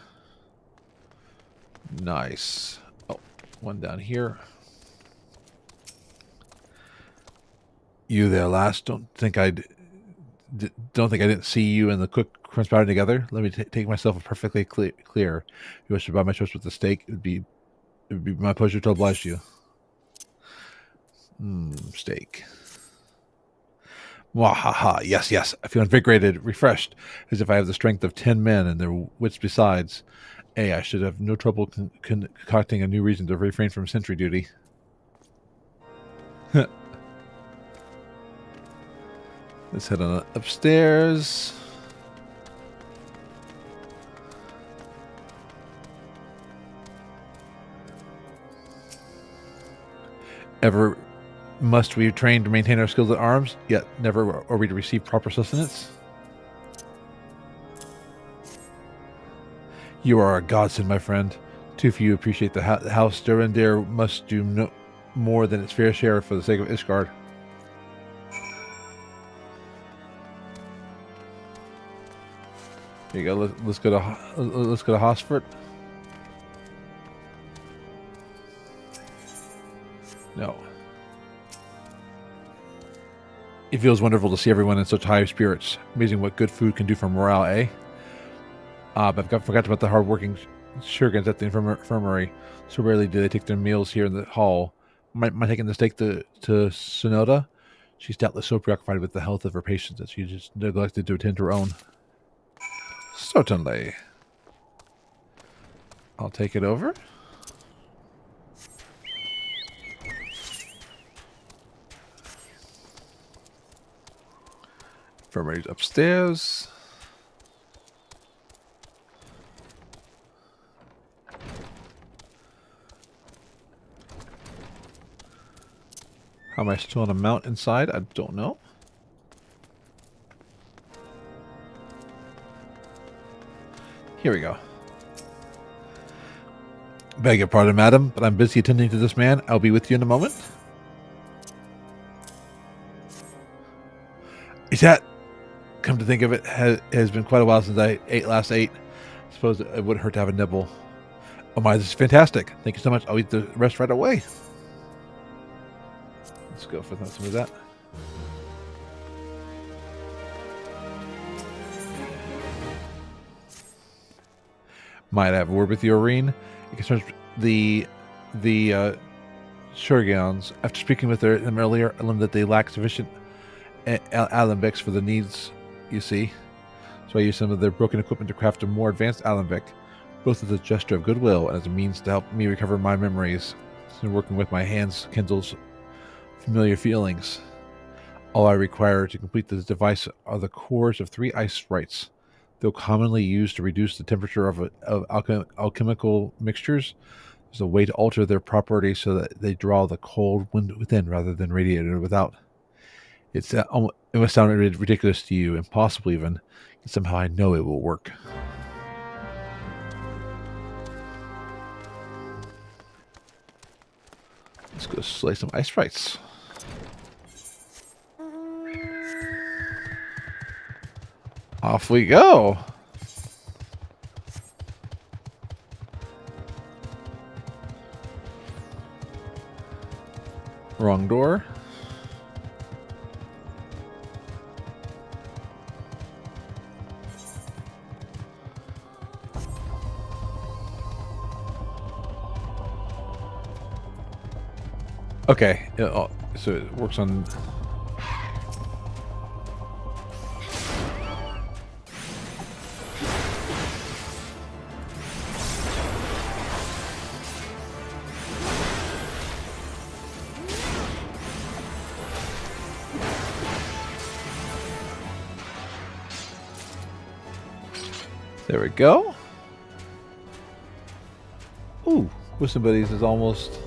Nice. Oh, one down here. You there, lass? Don't think I didn't see you and the cook conspiring together. Let me take myself a perfectly clear. If you wish to buy my choice with the steak, it would be my pleasure to oblige you. Steak. Wahaha. Yes. I feel invigorated, refreshed, as if I have the strength of 10 men and their wits besides. I should have no trouble concocting a new reason to refrain from sentry duty. Let's head on upstairs. Ever must we train to maintain our skills at arms, yet never are we to receive proper sustenance? You are a godsend, my friend. Too few appreciate the house Durandare must do no more than its fair share for the sake of Ishgard. Here you go. Let's go to Hosford. No. It feels wonderful to see everyone in such high spirits. Amazing what good food can do for morale, eh? But I forgot about the hard-working Shurgans at the infirmary. So rarely do they take their meals here in the hall. Am I taking the steak to Sonoda? She's doubtless so preoccupied with the health of her patients that she just neglected to attend to her own. Certainly. I'll take it over. Infirmary's upstairs. How am I still on a mount inside? I don't know. Here we go. Beg your pardon, madam, but I'm busy attending to this man. I'll be with you in a moment. Is that come to think of it, has been quite a while since I ate last ate. I suppose it wouldn't hurt to have a nibble. Oh my, this is fantastic. Thank you so much. I'll eat the rest right away. Let's go for some of that. Might I have a word with you, Irene? It concerns the Shurgans. After speaking with them earlier, I learned that they lack sufficient alembics for the needs you see. So I used some of their broken equipment to craft a more advanced alembic, both as a gesture of goodwill and as a means to help me recover my memories. And working with my hands kindles familiar feelings. All I require to complete this device are the cores of 3 ice sprites. Though commonly used to reduce the temperature of alchemical mixtures, there's a way to alter their properties so that they draw the cold wind within rather than radiate it without. It must sound ridiculous to you, impossible even. And somehow I know it will work. Let's go slay some ice sprites. Off we go. Wrong door. Okay, so it works on... There we go. Ooh, Wisdom Buddies is almost...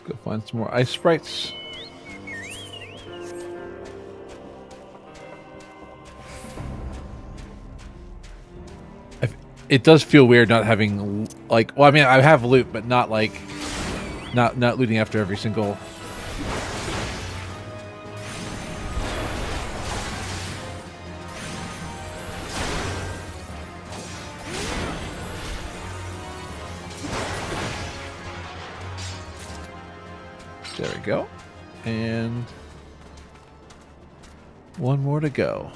Go find some more ice sprites. It does feel weird not having, like, well, I mean, I have loot, but not like, not looting after every single. There we go. And one more to go.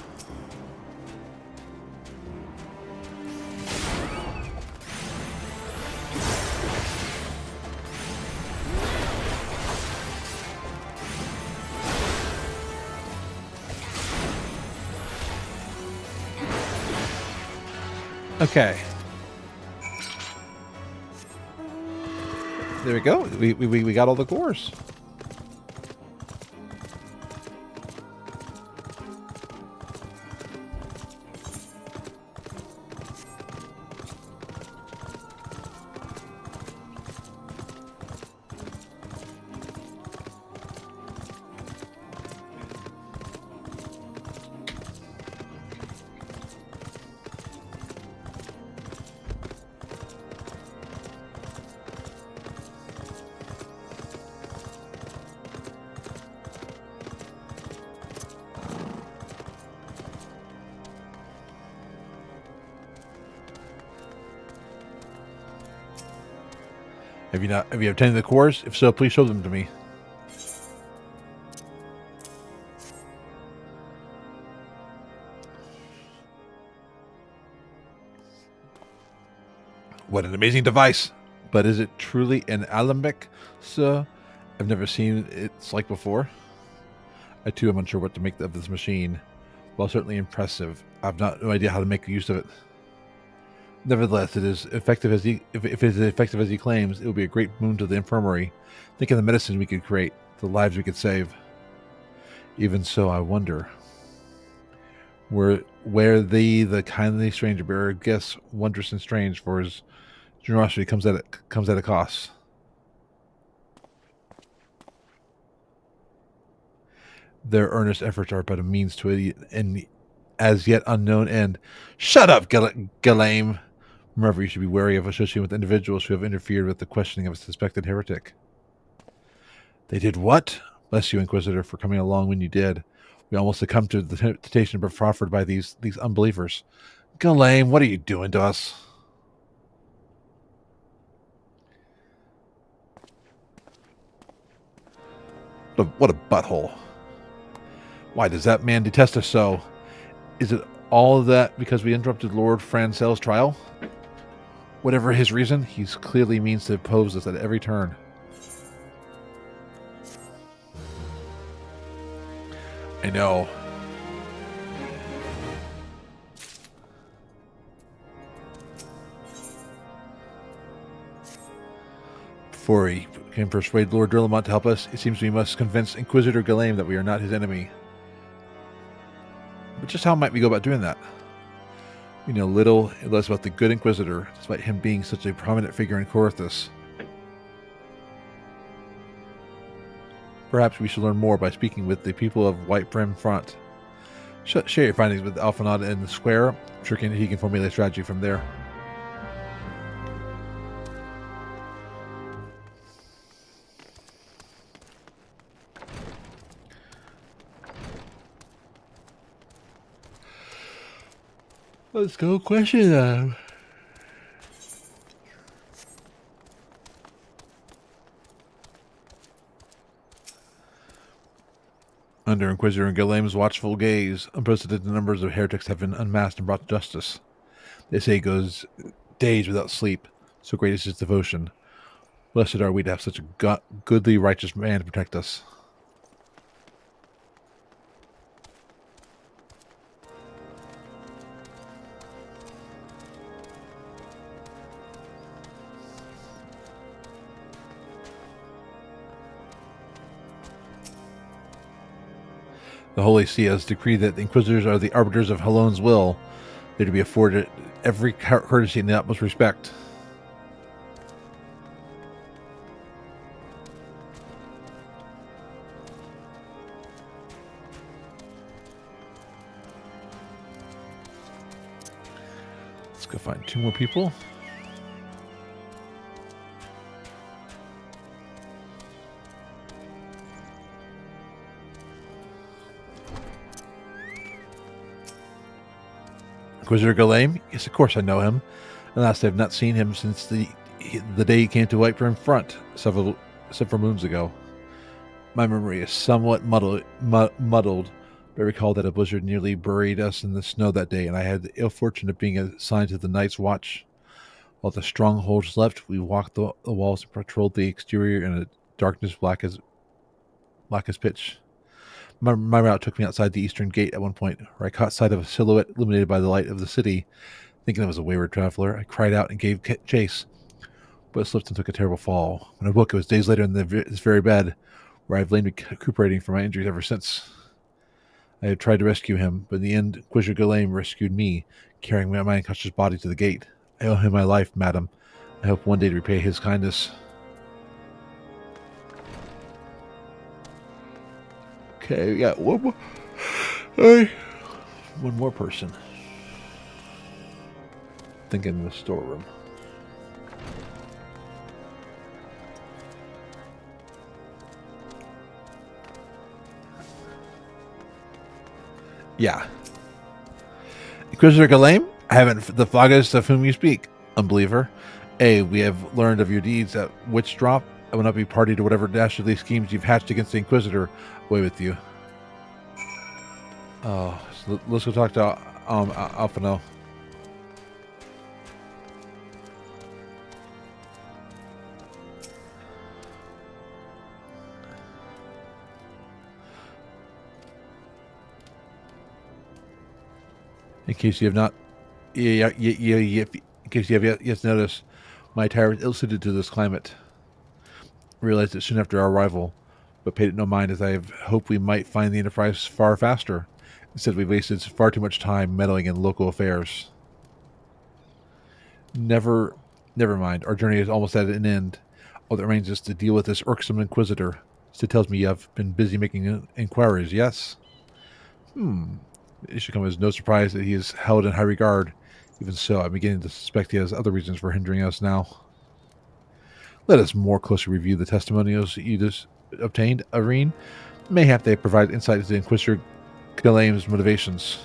Okay. There we go. We got all the cores. Have you obtained the cores? If so, please show them to me. What an amazing device! But is it truly an alembic, sir? I've never seen its like before. I too am unsure what to make of this machine. While certainly impressive, I've no idea how to make use of it. Nevertheless, it is effective as if it is effective as he claims, it will be a great boon to the infirmary. Think of the medicine we could create, the lives we could save. Even so, I wonder where the kindly stranger bearer guess wondrous and strange, for his generosity comes at a cost. Their earnest efforts are but a means to an as yet unknown end. Shut up, Galaim! Moreover, you should be wary of associating with individuals who have interfered with the questioning of a suspected heretic. They did what? Bless you, Inquisitor, for coming along when you did. We almost succumbed to the temptation offered by these unbelievers. Galaim, what are you doing to us? What a butthole. Why does that man detest us so? Is it all of that because we interrupted Lord Francel's trial? Whatever his reason, he clearly means to oppose us at every turn. I know. Before he can persuade Lord Durlamont to help us, it seems we must convince Inquisitor Galaim that we are not his enemy. But just how might we go about doing that? We know little and less about the good Inquisitor, despite him being such a prominent figure in Corythus. Perhaps we should learn more by speaking with the people of White Brim Front. Share your findings with Alphanod in the square. I'm sure he can formulate a strategy from there. Let's go question them. Under Inquisitor Galaim's watchful gaze, unprecedented numbers of heretics have been unmasked and brought to justice. They say he goes days without sleep, so great is his devotion. Blessed are we to have such a goodly, righteous man to protect us. The Holy See has decreed that the Inquisitors are the arbiters of Halone's will. They're to be afforded every courtesy and the utmost respect. Let's go find 2 more people. Inquisitor Galaim? Yes, of course I know him. Alas, I have not seen him since the day he came to White Brim Front several moons ago. My memory is somewhat muddled, but I recall that a blizzard nearly buried us in the snow that day, and I had the ill fortune of being assigned to the night's watch. While the stronghold slept, we walked the walls and patrolled the exterior in a darkness black as pitch. My route took me outside the eastern gate at one point, where I caught sight of a silhouette illuminated by the light of the city. Thinking it was a wayward traveler, I cried out and gave chase, but slipped and took a terrible fall. When I woke, it was days later in this very bed, where I've lain recuperating from my injuries ever since. I had tried to rescue him, but in the end, Inquisitor Galaim rescued me, carrying my unconscious body to the gate. I owe him my life, madam. I hope one day to repay his kindness. Okay, we got one more. One more person. Thinking in the storeroom. Yeah. Inquisitor Galaim, I haven't the foggiest of whom you speak, unbeliever. We have learned of your deeds at Witch Drop. I will not be party to whatever dastardly schemes you've hatched against the Inquisitor. Away with you. Oh, so let's go talk to Alphano. In case you have not, in case you have yet to notice, my attire was ill-suited to this climate. I realized it soon after our arrival, but paid it no mind, as I have hoped we might find the Enterprise far faster. Instead, we wasted far too much time meddling in local affairs. Never mind. Our journey is almost at an end. All that remains is to deal with this irksome Inquisitor. Sid tells me you have been busy making inquiries, yes? It should come as no surprise that he is held in high regard. Even so, I'm beginning to suspect he has other reasons for hindering us now. Let us more closely review the testimonials you just obtained, Irene. Mayhap they provide insight into Inquisitor Ghislaine's motivations.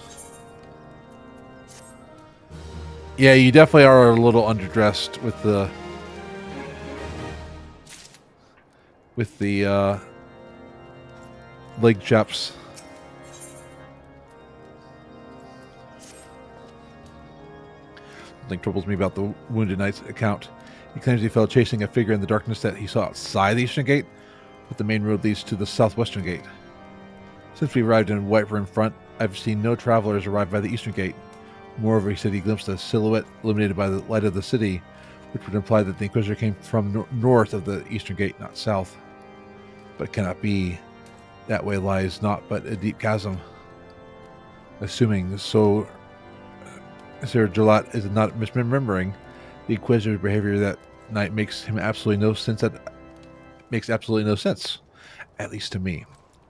Yeah, you definitely are a little underdressed with the leg chaps. Something troubles me about the Wounded Knight's account. He claims he fell chasing a figure in the darkness that he saw outside the Eastern Gate, but the main road leads to the Southwestern Gate. Since we arrived in Whitefern Front, I've seen no travelers arrive by the Eastern Gate. Moreover, he said he glimpsed a silhouette illuminated by the light of the city, which would imply that the Inquisitor came from north of the Eastern Gate, not south. But it cannot be. That way lies naught but a deep chasm. Assuming so, Sir Jalot is not misremembering, the Inquisitor's behavior that night makes absolutely no sense, at least to me.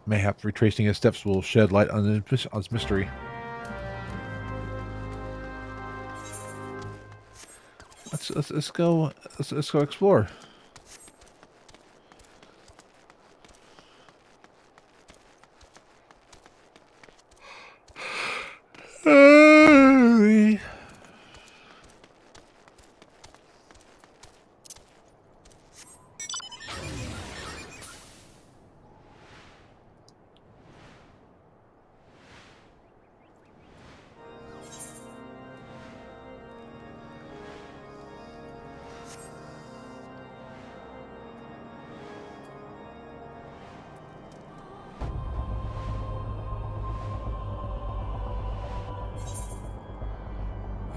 Mayhap retracing his steps will shed light on his mystery. Let's go explore.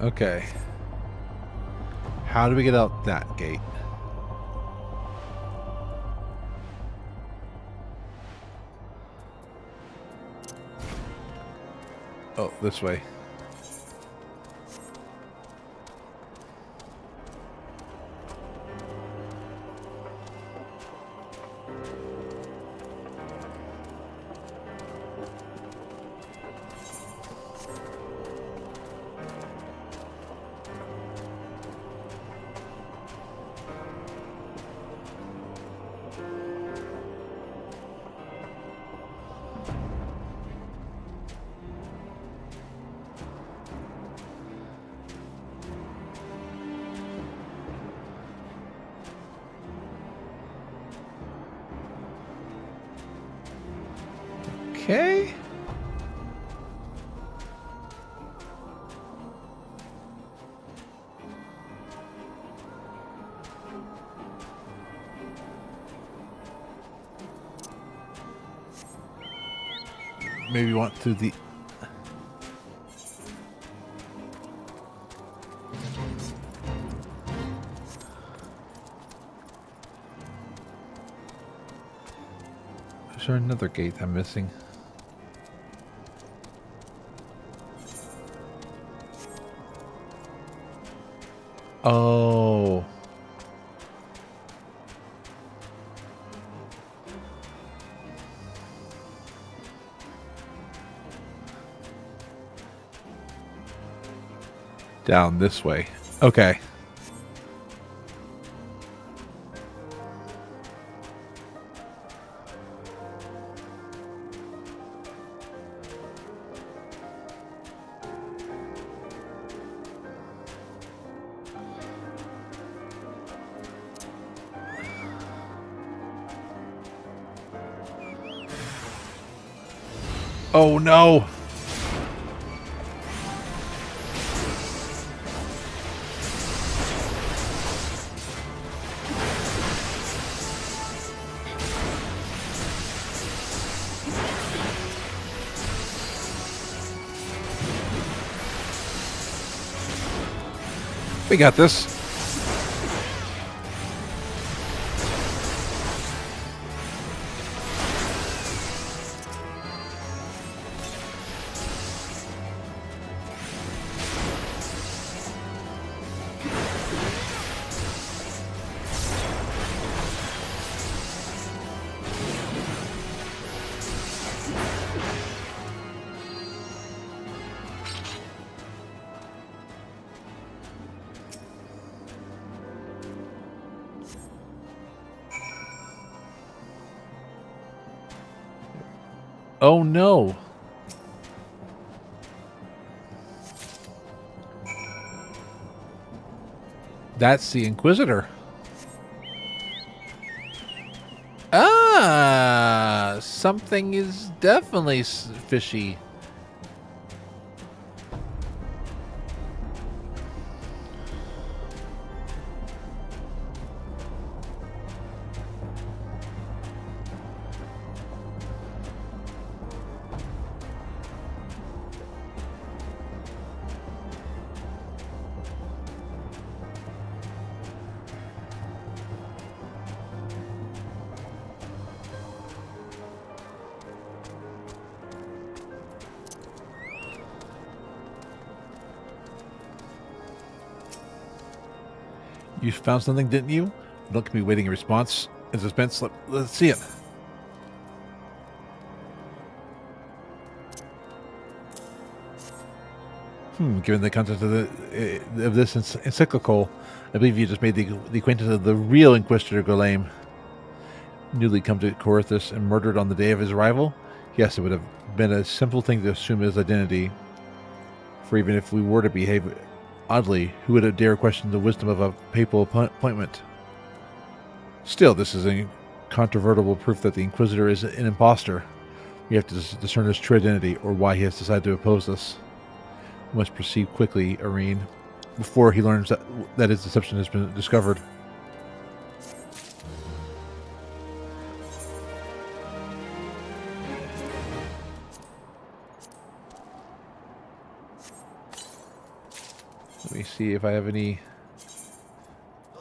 Okay. How do we get out that gate? Oh, this way. Okay. Maybe want through the... Is there another gate I'm missing? Oh. Down this way. Okay. Oh no! We got this. Oh no. That's the Inquisitor. Ah, something is definitely fishy. You found something, didn't you? Look at me waiting a response. In suspense, let's see it. Given the content of this encyclical, I believe you just made the acquaintance of the real Inquisitor Golame, newly come to Corinthus and murdered on the day of his arrival. Yes, it would have been a simple thing to assume his identity. For even if we were to behave oddly, who would have dared question the wisdom of a papal appointment? Still, this is incontrovertible proof that the Inquisitor is an impostor. We have to discern his true identity, or why he has decided to oppose us. We must proceed quickly, Irene, before he learns that his deception has been discovered. Let me see if I have any...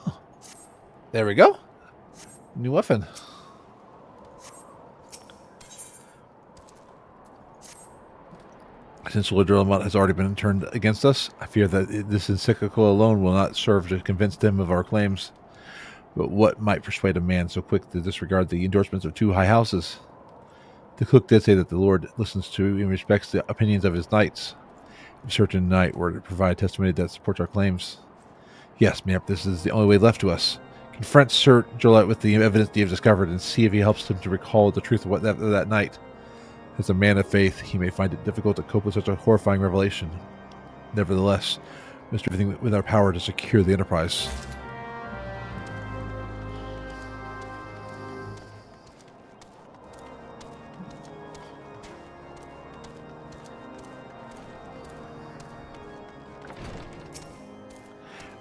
Oh, there we go. New weapon. Since Lord Drillamont has already been turned against us, I fear that this encyclical alone will not serve to convince them of our claims. But what might persuade a man so quick to disregard the endorsements of two high houses? The cook did say that the Lord listens to and respects the opinions of his knights. If a certain knight were to provide testimony that supports our claims. Yes, mayhap this is the only way left to us. Confront Sir Gillette with the evidence you have discovered and see if he helps him to recall the truth of that night. As a man of faith, he may find it difficult to cope with such a horrifying revelation. Nevertheless, we must do everything within our power to secure the Enterprise.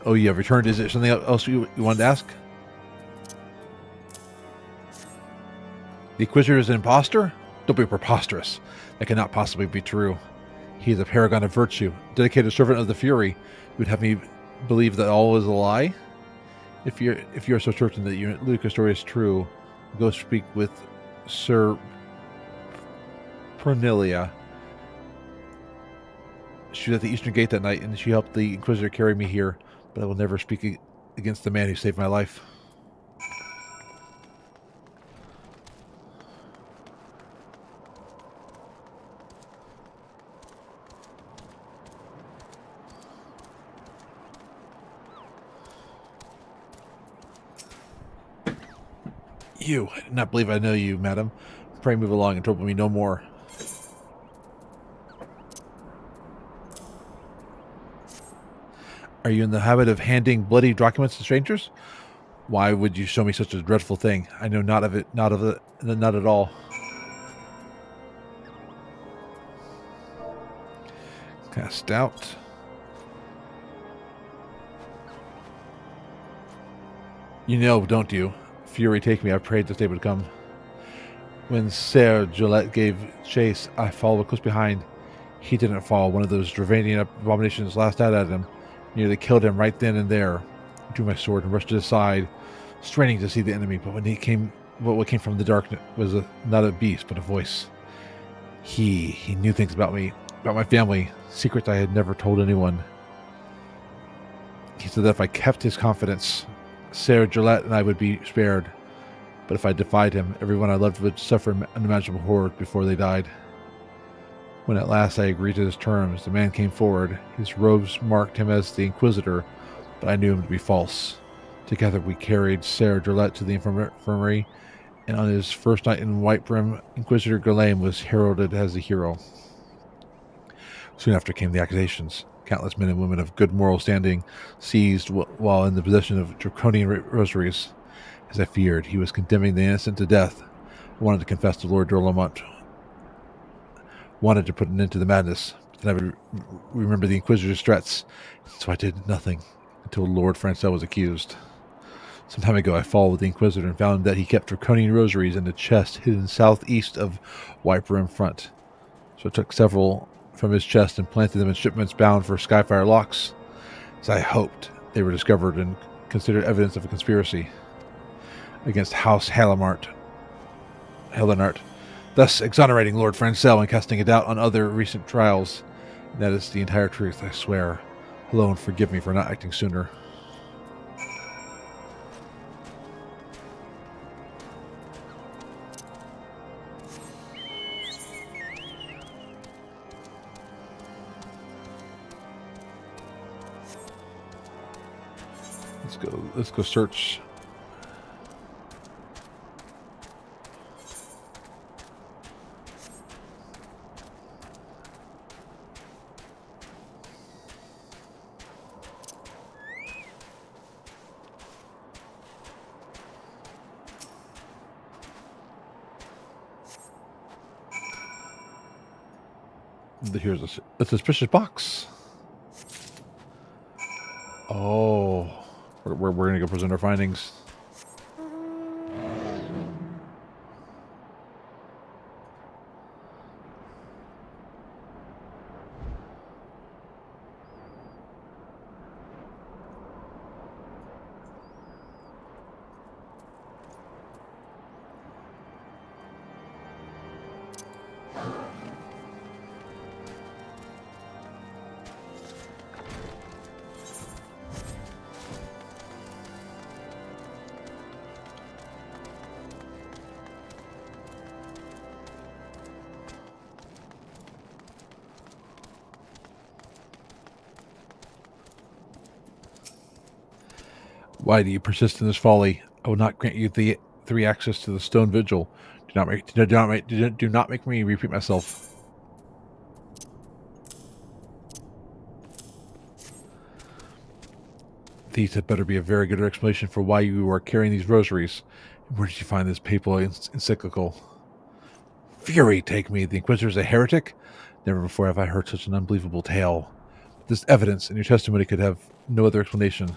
Oh, you have returned. Is there something else you wanted to ask? The Inquisitor is an imposter? Don't be preposterous. That cannot possibly be true. He is a paragon of virtue, dedicated servant of the Fury. You would have me believe that all is a lie? If you're so certain that your ludicrous story is true, go speak with Sir Pernilia. She was at the Eastern Gate that night, and she helped the Inquisitor carry me here. But I will never speak against the man who saved my life. You, I do not believe I know you, madam. Pray move along and trouble me no more. Are you in the habit of handing bloody documents to strangers? Why would you show me such a dreadful thing? I know not of it, not at all. Cast out. You know, don't you? Fury take me, I prayed this day would come. When Sir Gillette gave chase, I followed close behind. He didn't fall. One of those Dravanian abominations lashed out at him. Nearly killed him right then and there. I drew my sword and rushed to the side, straining to see the enemy, but what came from the darkness was not a beast, but a voice. He knew things about me, about my family, secrets I had never told anyone. He said that if I kept his confidence, Sarah Gillette and I would be spared. But if I defied him, everyone I loved would suffer unimaginable horror before they died. When at last I agreed to his terms, the man came forward. His robes marked him as the Inquisitor, but I knew him to be false. Together we carried Sarah Gillette to the infirmary, and on his first night in White Brim, Inquisitor Ghislaine was heralded as a hero. Soon after came the accusations. Countless men and women of good moral standing seized while in the possession of draconian rosaries. As I feared, he was condemning the innocent to death. I wanted to confess to Lord Dorlamont. Wanted to put an end to the madness. But then I would remember the Inquisitor's threats, so I did nothing until Lord Francel was accused. Some time ago, I followed the Inquisitor and found that he kept draconian rosaries in a chest hidden southeast of White Brim Front. So I took several from his chest and planted them in shipments bound for Skyfire locks. As I hoped, they were discovered and considered evidence of a conspiracy against House Hellenart, thus exonerating Lord Francel and casting a doubt on other recent trials. And that is the entire truth, I swear. Alone, forgive me for not acting sooner. Let's go search. Here's a suspicious box. Oh, we're going to go present our findings. Why do you persist in this folly? I will not grant you the 3 access to the stone vigil. Do not make me repeat myself. These had better be a very good explanation for why you are carrying these rosaries. Where did you find this papal encyclical? Fury take me! The Inquisitor is a heretic? Never before have I heard such an unbelievable tale. This evidence and your testimony could have no other explanation.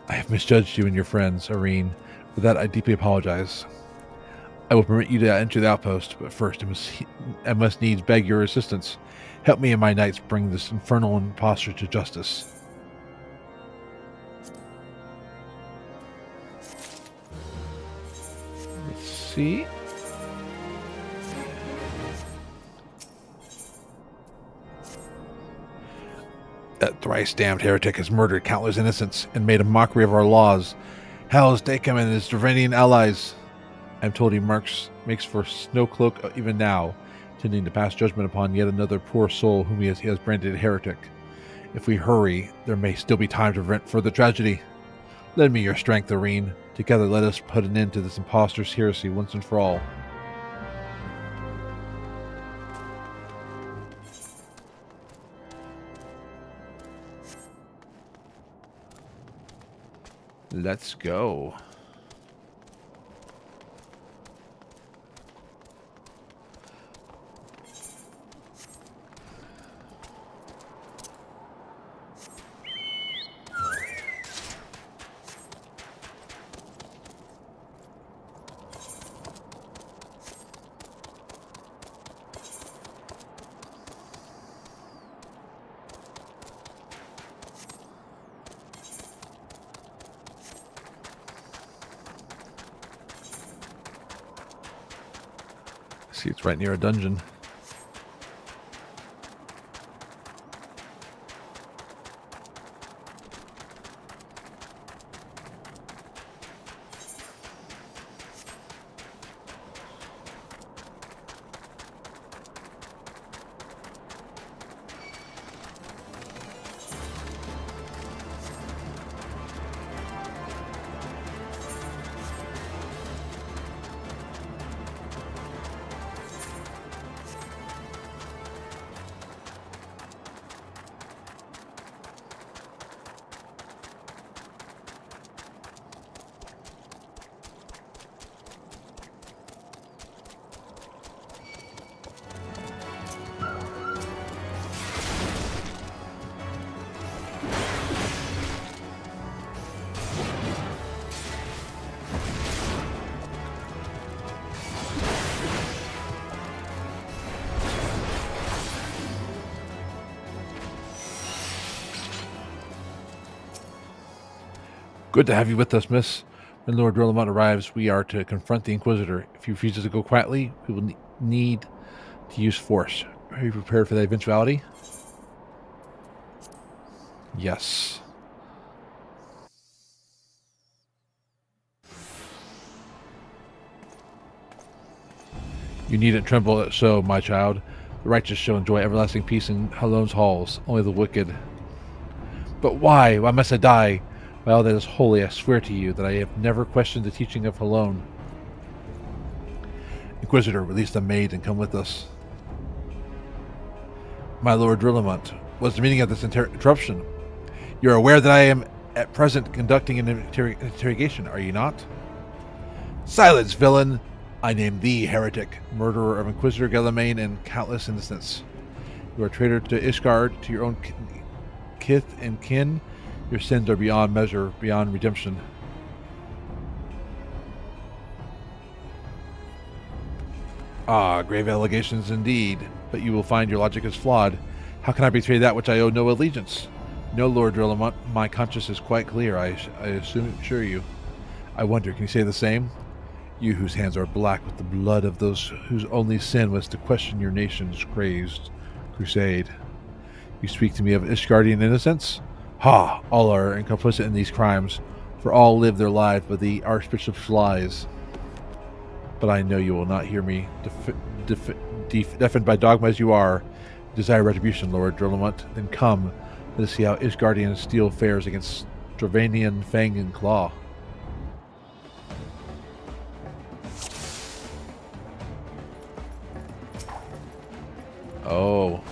I have misjudged you and your friends, Irene. For that I deeply apologize. I will permit you to enter the outpost, but first I must needs beg your assistance. Help me and my knights bring this infernal impostor to justice. Let's see. That thrice-damned heretic has murdered countless innocents and made a mockery of our laws. Hell has taken him and his Dravanian allies. I am told he makes for Snowcloak even now, intending to pass judgment upon yet another poor soul whom he has branded a heretic. If we hurry, there may still be time to prevent further tragedy. Lend me your strength, Irene. Together let us put an end to this impostor's heresy once and for all. Let's go. See, it's right near a dungeon. Good to have you with us, miss. When Lord Rolamont arrives, we are to confront the Inquisitor. If he refuses to go quietly, we will need to use force. Are you prepared for that eventuality? Yes. You needn't tremble so, my child. The righteous shall enjoy everlasting peace in Halone's halls, only the wicked. But why? Why must I die? By all that is holy, I swear to you that I have never questioned the teaching of Halone. Inquisitor, release the maid and come with us. My Lord Drillamont, what's the meaning of this interruption? You're aware that I am at present conducting an interrogation, are you not? Silence, villain! I name thee, heretic, murderer of Inquisitor Gelamain and countless innocents. You are traitor to Ishgard, to your own kith and kin. Your sins are beyond measure, beyond redemption. Ah, grave allegations indeed, but you will find your logic is flawed. How can I betray that which I owe no allegiance? No, Lord Drillamont, my conscience is quite clear, I assure you. I wonder, can you say the same? You whose hands are black with the blood of those whose only sin was to question your nation's crazed crusade. You speak to me of Ishgardian innocence? Ha! All are complicit in these crimes, for all live their lives by the Archbishop's lies. But I know you will not hear me, deafened by dogma as you are. Desire retribution, Lord Drillamont. Then come, let us see how Ishgardian steel fares against Stravanian fang and claw. Oh.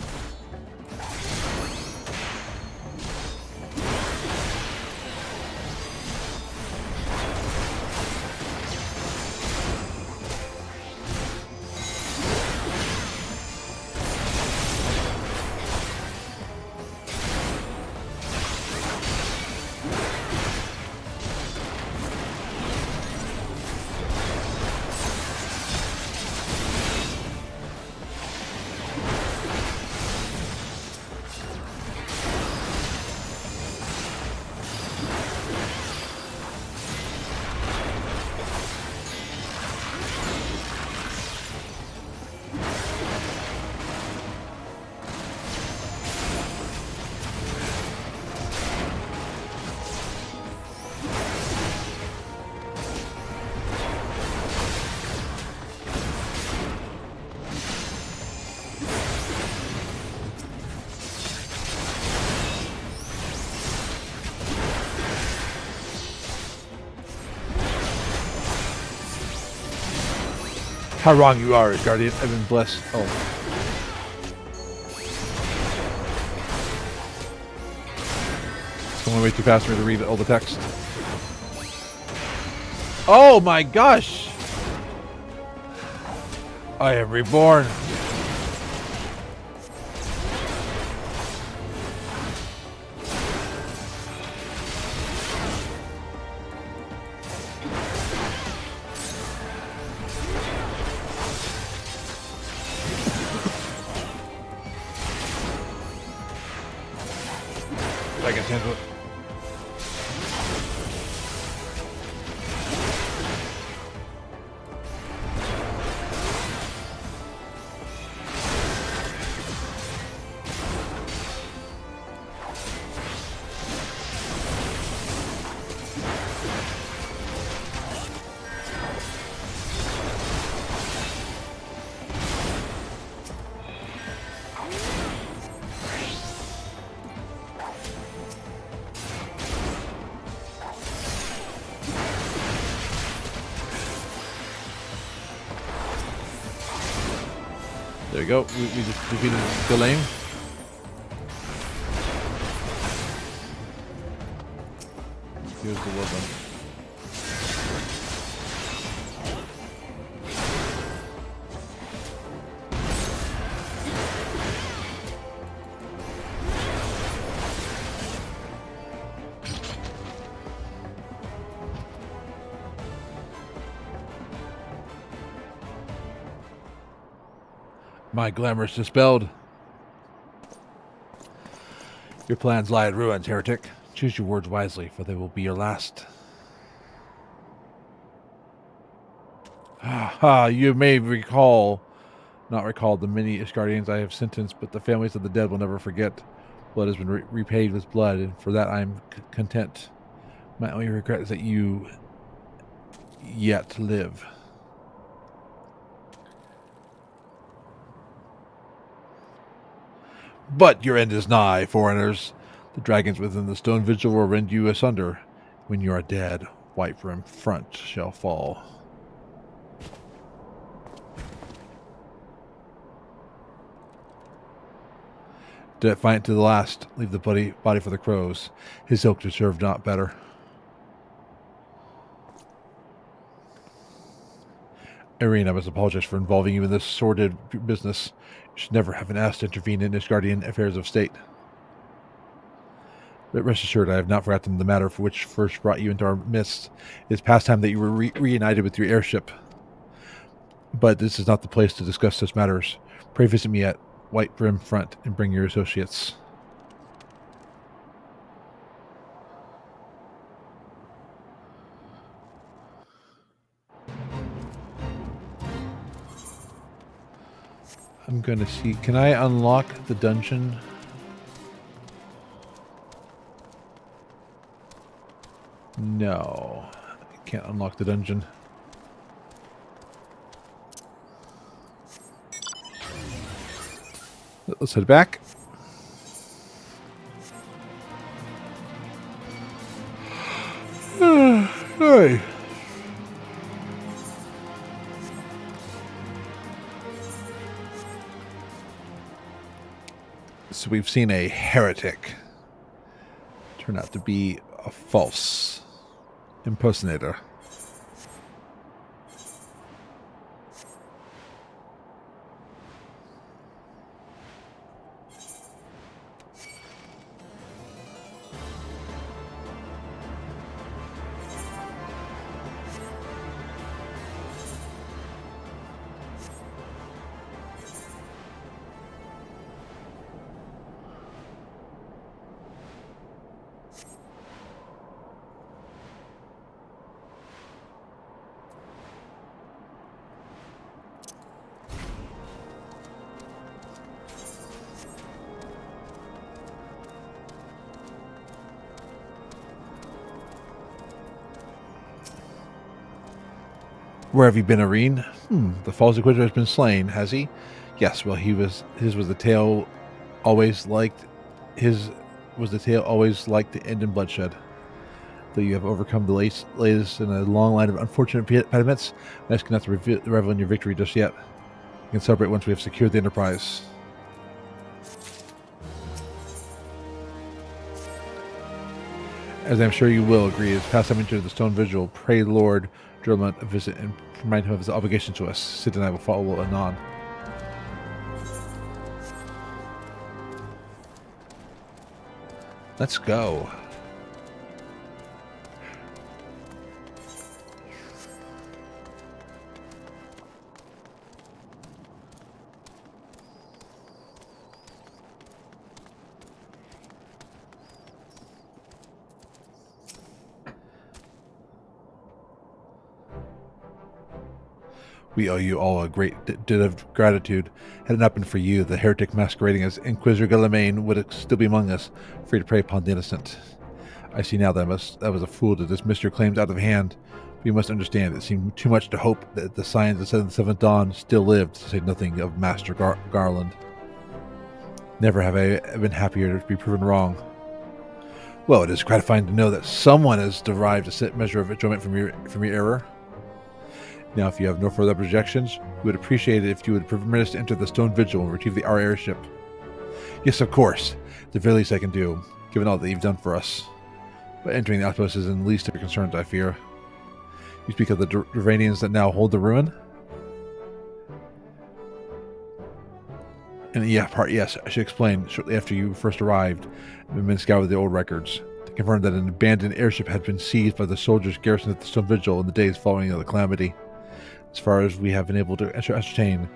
How wrong you are, Guardian. I've been blessed. Oh. It's going way too fast for me to read all the text. Oh my gosh! I am reborn. I can handle it. There you go. We just defeated Delane. Here's the woodland. My glamour is dispelled. Your plans lie in ruins, heretic. Choose your words wisely, for they will be your last. You may not recall the many Iscardians I have sentenced, but the families of the dead will never forget. Blood has been repaid with blood, and for that I am content. My only regret is that you yet live. But your end is nigh, foreigners. The dragons within the stone vigil will rend you asunder. When you are dead, white from front shall fall. Defiant to the last, leave the body for the crows. His ilk deserve not better. Irene, I must apologize for involving you in this sordid business. You should never have been asked to intervene in Iscardian affairs of state. But rest assured, I have not forgotten the matter for which first brought you into our midst. It is past time that you were reunited with your airship. But this is not the place to discuss such matters. Pray visit me at White Brim Front and bring your associates. I'm going to see, can I unlock the dungeon? No, I can't unlock the dungeon. Let's head back. Hey. So we've seen a heretic turn out to be a false impersonator. Where have you been, Irene? The false inquisitor has been slain, has he? Yes, well, his was the tale always liked to end in bloodshed. Though you have overcome the latest in a long line of unfortunate impediments, I ask you not to revel in your victory just yet. We can celebrate once we have secured the Enterprise. As I'm sure you will agree, it's past time into the Stone Vigil. Pray Lord Drillmont a visit and remind him of his obligation to us. Sid and I will follow anon. Let's go. We owe you all a great debt of gratitude. Had it not been for you, the heretic masquerading as Inquisitor Guillaume would still be among us, free to prey upon the innocent. I see now that I was a fool to dismiss your claims out of hand. But you must understand, it seemed too much to hope that the signs that said the Seventh Dawn still lived, to say nothing of Master Garland. Never have I been happier to be proven wrong. Well, it is gratifying to know that someone has derived a set measure of enjoyment from your error. Now, if you have no further objections, we would appreciate it if you would permit us to enter the stone vigil and retrieve our airship. Yes, of course. The very least I can do, given all that you've done for us. But entering the outpost is in the least of your concerns, I fear. You speak of the Duranians that now hold the ruin? And yes, I should explain. Shortly after you first arrived, the men scoured the old records. They confirmed that an abandoned airship had been seized by the soldiers garrisoned at the stone vigil in the days following the calamity. As far as we have been able to ascertain,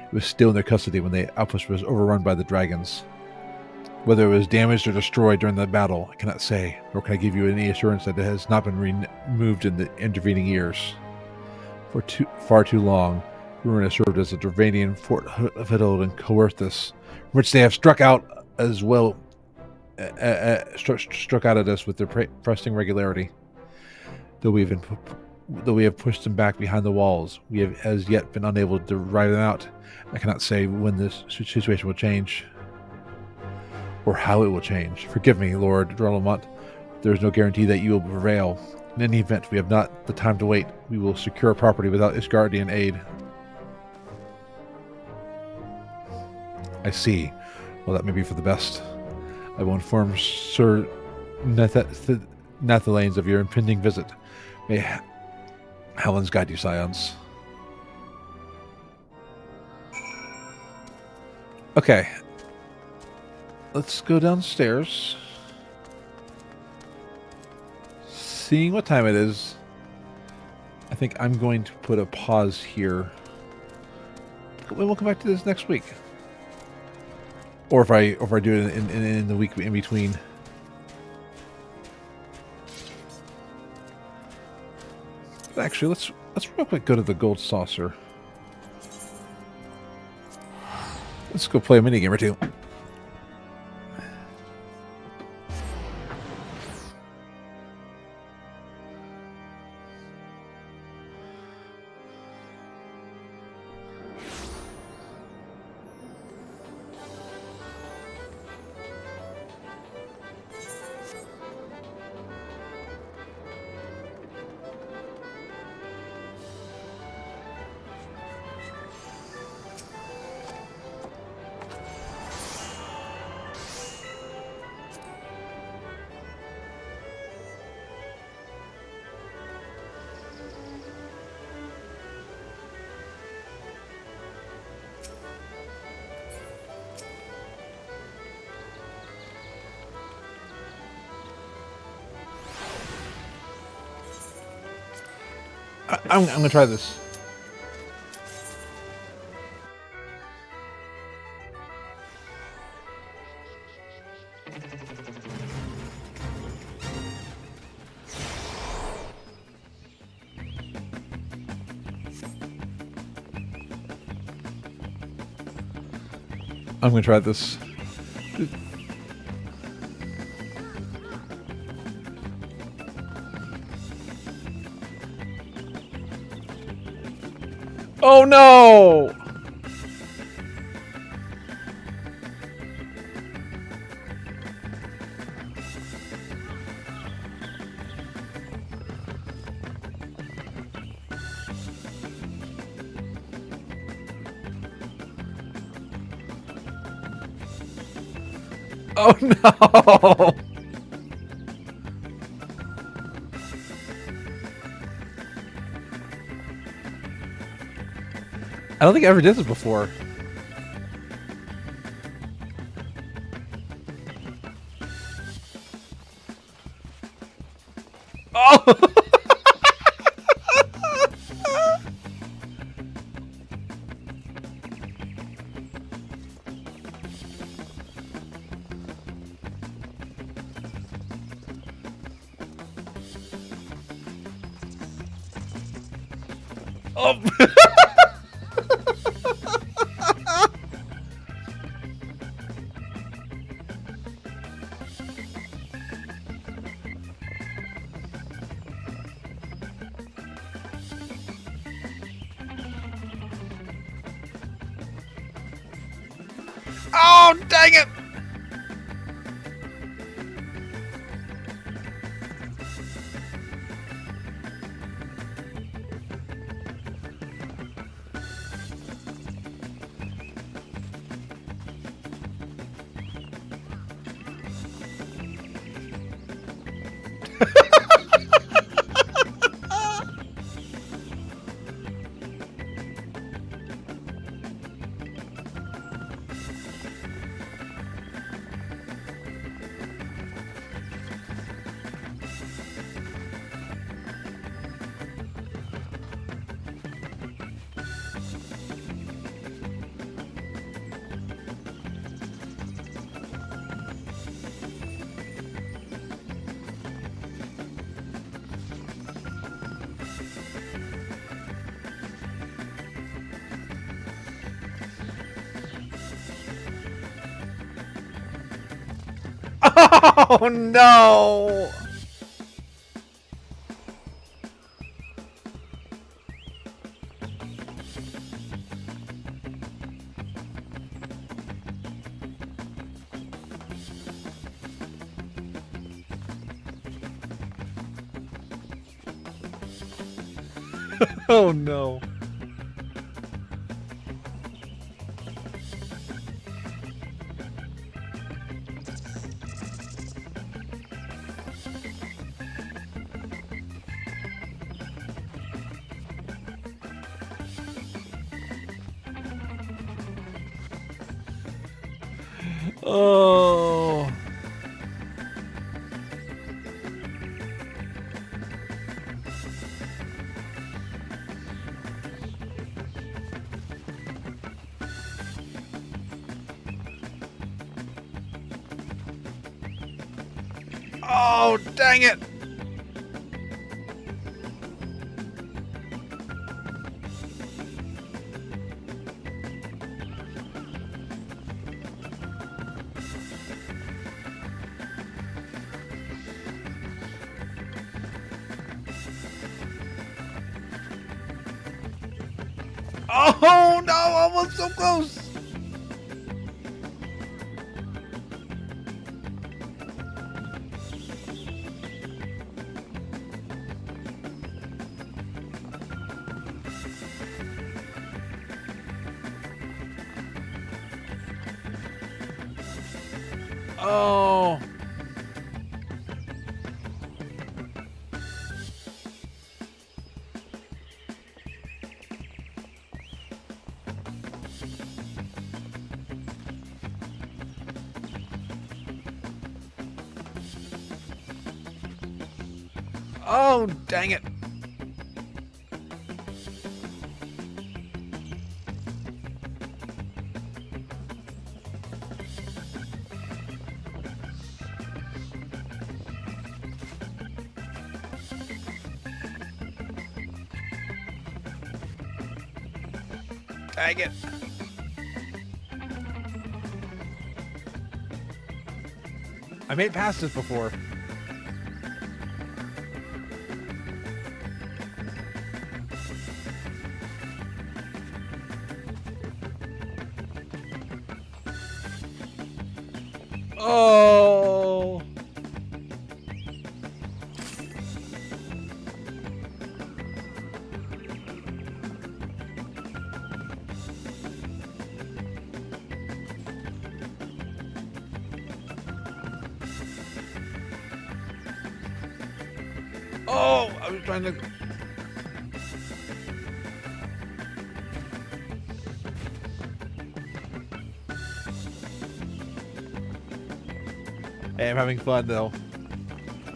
it was still in their custody when the outpost was overrun by the dragons. Whether it was damaged or destroyed during the battle, I cannot say, nor can I give you any assurance that it has not been removed in the intervening years. For far too long, ruin has served as a Duranian foothold in Coerthus, which they have struck out as well, struck out at us with their pressing regularity. Though we have pushed them back behind the walls, we have as yet been unable to drive them out. I cannot say when this situation will change, or how it will change. Forgive me, Lord Drolamont. There is no guarantee that you will prevail. In any event, we have not the time to wait. We will secure our property without Isgardian aid. I see. Well, that may be for the best. I will inform Sir Nathalanes of your impending visit. May Helens guide you, scions. Okay. Let's go downstairs. Seeing what time it is, I think I'm going to put a pause here. We'll come back to this next week. Or if I do it in the week in between. But actually, let's real quick go to the gold saucer. Let's go play a minigame or two. I'm gonna try this. I'm gonna try this. Oh no! Oh no! I don't think I ever did this before. Oh! Oh! Oh, dang it! Oh no! Oh no. Oh. Oh, dang it. Oh no, almost so close. Oh. Oh, dang it. Dang it. I made it past this before. Oh. Oh, I was trying to. Hey, I'm having fun though.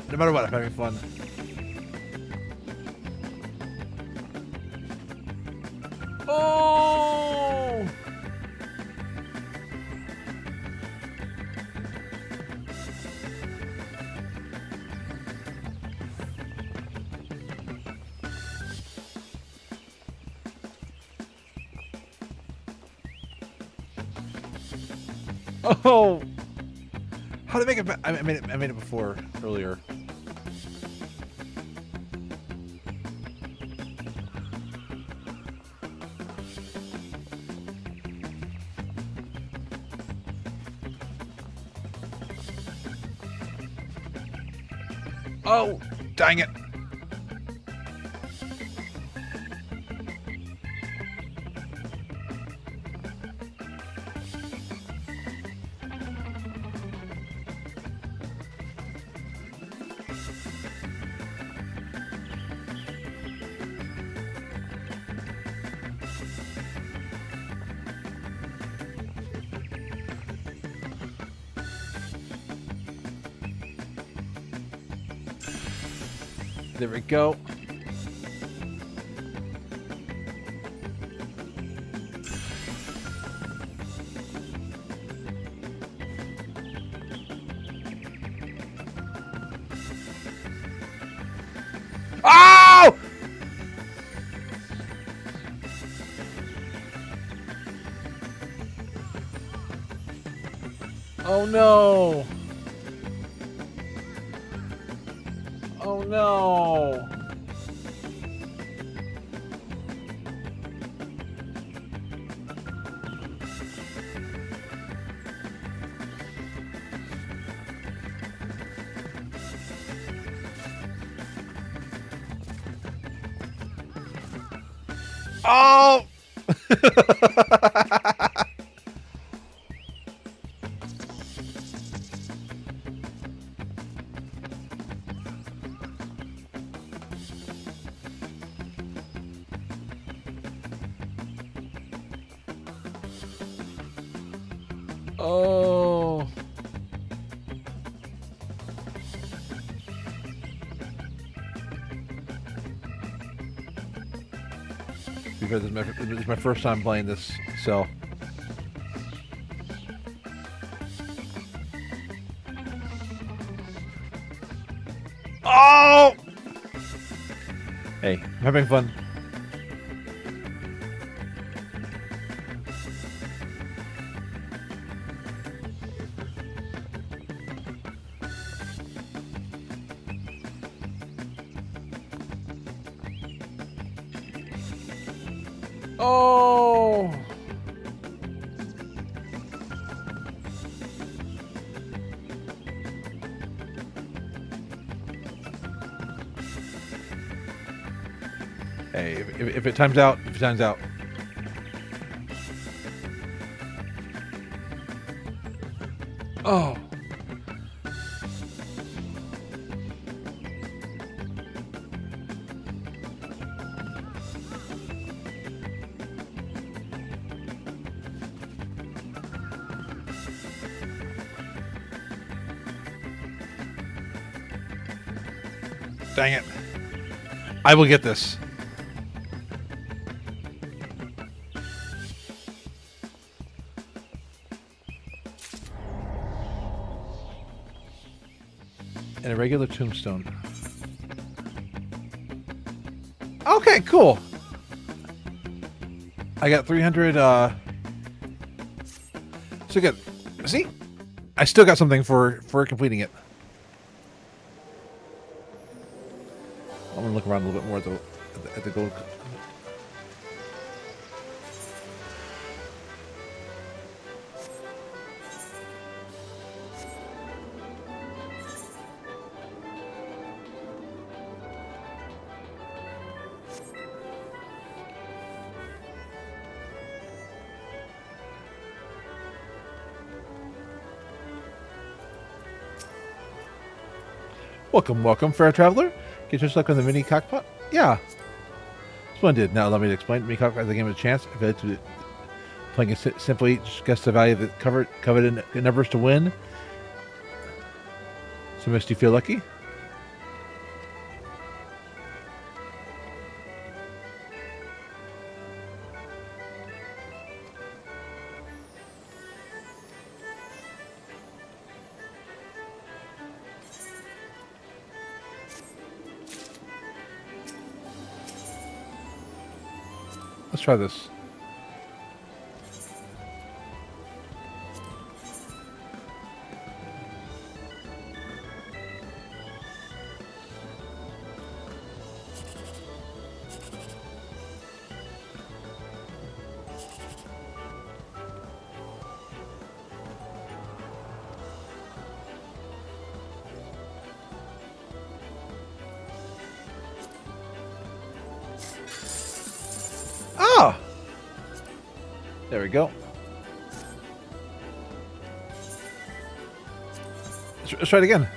No matter what, I'm having fun. Oh! Oh! How did I make it? I made it before earlier. Oh, dang it! There we go. Oh! Oh no! no. Oh! Oh. Because this is my first time playing this, so. Oh! Hey, I'm having fun. Oh! Hey, if it times out, if it times out. Oh. Dang it. I will get this. And a regular tombstone. Okay, cool. I got 300, so good. See? I still got something for completing it. I'm gonna look around a little bit more at the gold. Welcome, welcome, fair traveler. Get your stuck on the mini cockpit? Yeah. Splendid. Now allow me to explain. Mini cockpit as a game of chance. If it's playing it simply, just guess the value of the coveted numbers to win. So, do you feel lucky? Let's try this. Ah! There we go. Let's try it again.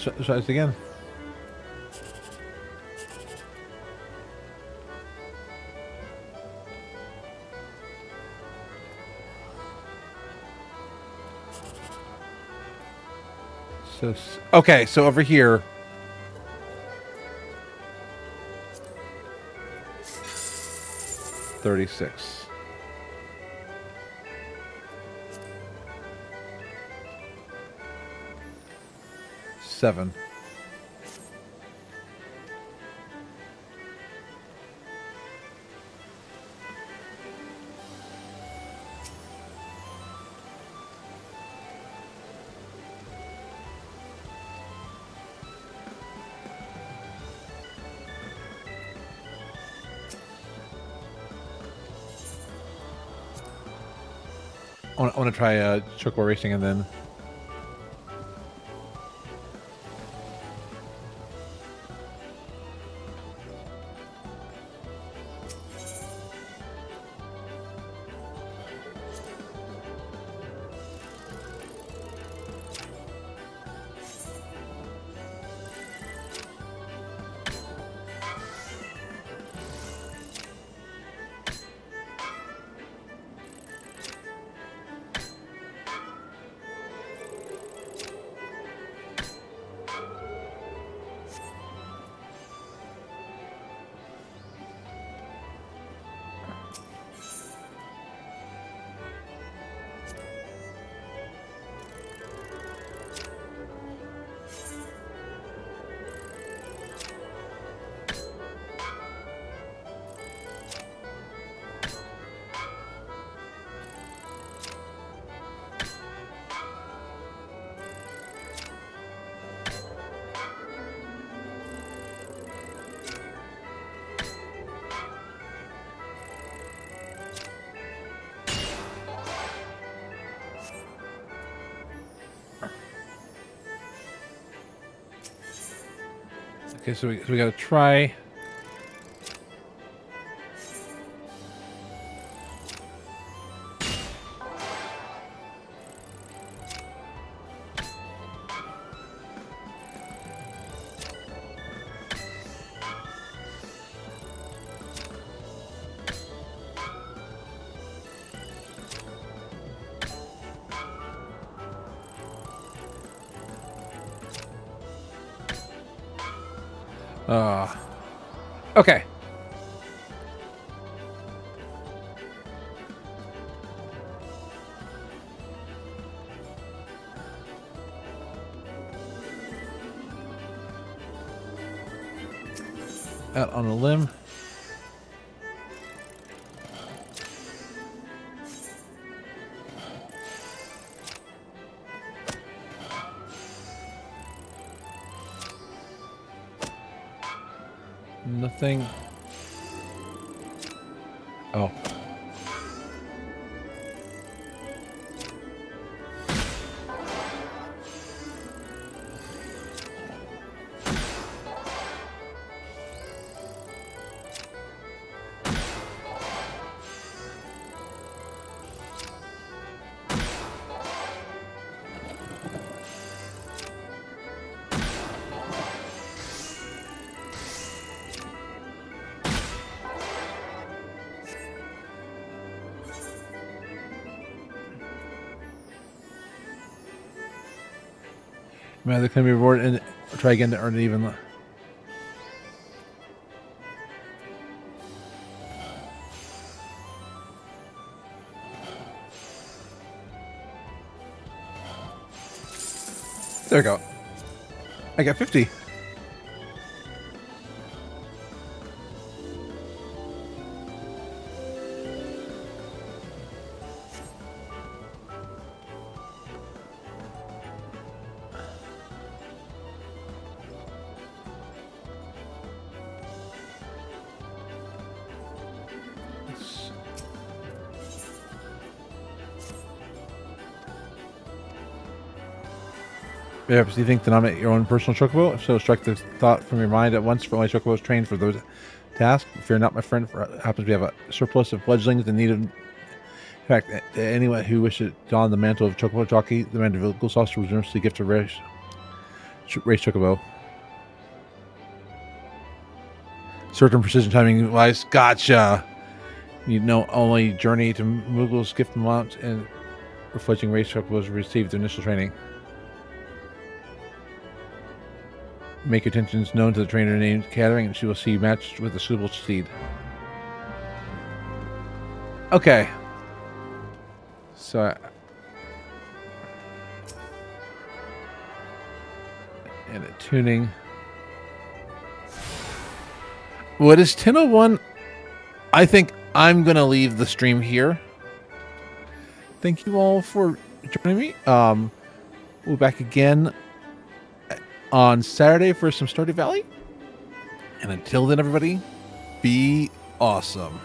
Let's try this again. So, okay, so over here. 36. 7. I want to try chocobo racing and then. Okay, so we got to try. Okay. Out on a limb. Nothing. Oh. Man, they can be rewarded and try again to earn it even. There we go. I got 50. Do you think to nominate your own personal chocobo? If so, strike the thought from your mind at once. For my chocobo is trained for those tasks. Fear not, my friend. For it happens we have a surplus of fledglings in need of. In fact, anyone who wishes to don the mantle of chocobo jockey, the Mandeville Saucer will generously gift a race chocobo. Certain precision timing wise. Gotcha. You know, only journey to Moogle's gift mount and fledgling race chocobos received their initial training. Make your intentions known to the trainer named Catering, and she will see you matched with a suitable steed. Okay. So, and a tuning. What is 10:01? I think I'm gonna leave the stream here. Thank you all for joining me. We'll be back again on Saturday for some Stardew Valley. And until then, everybody, be awesome.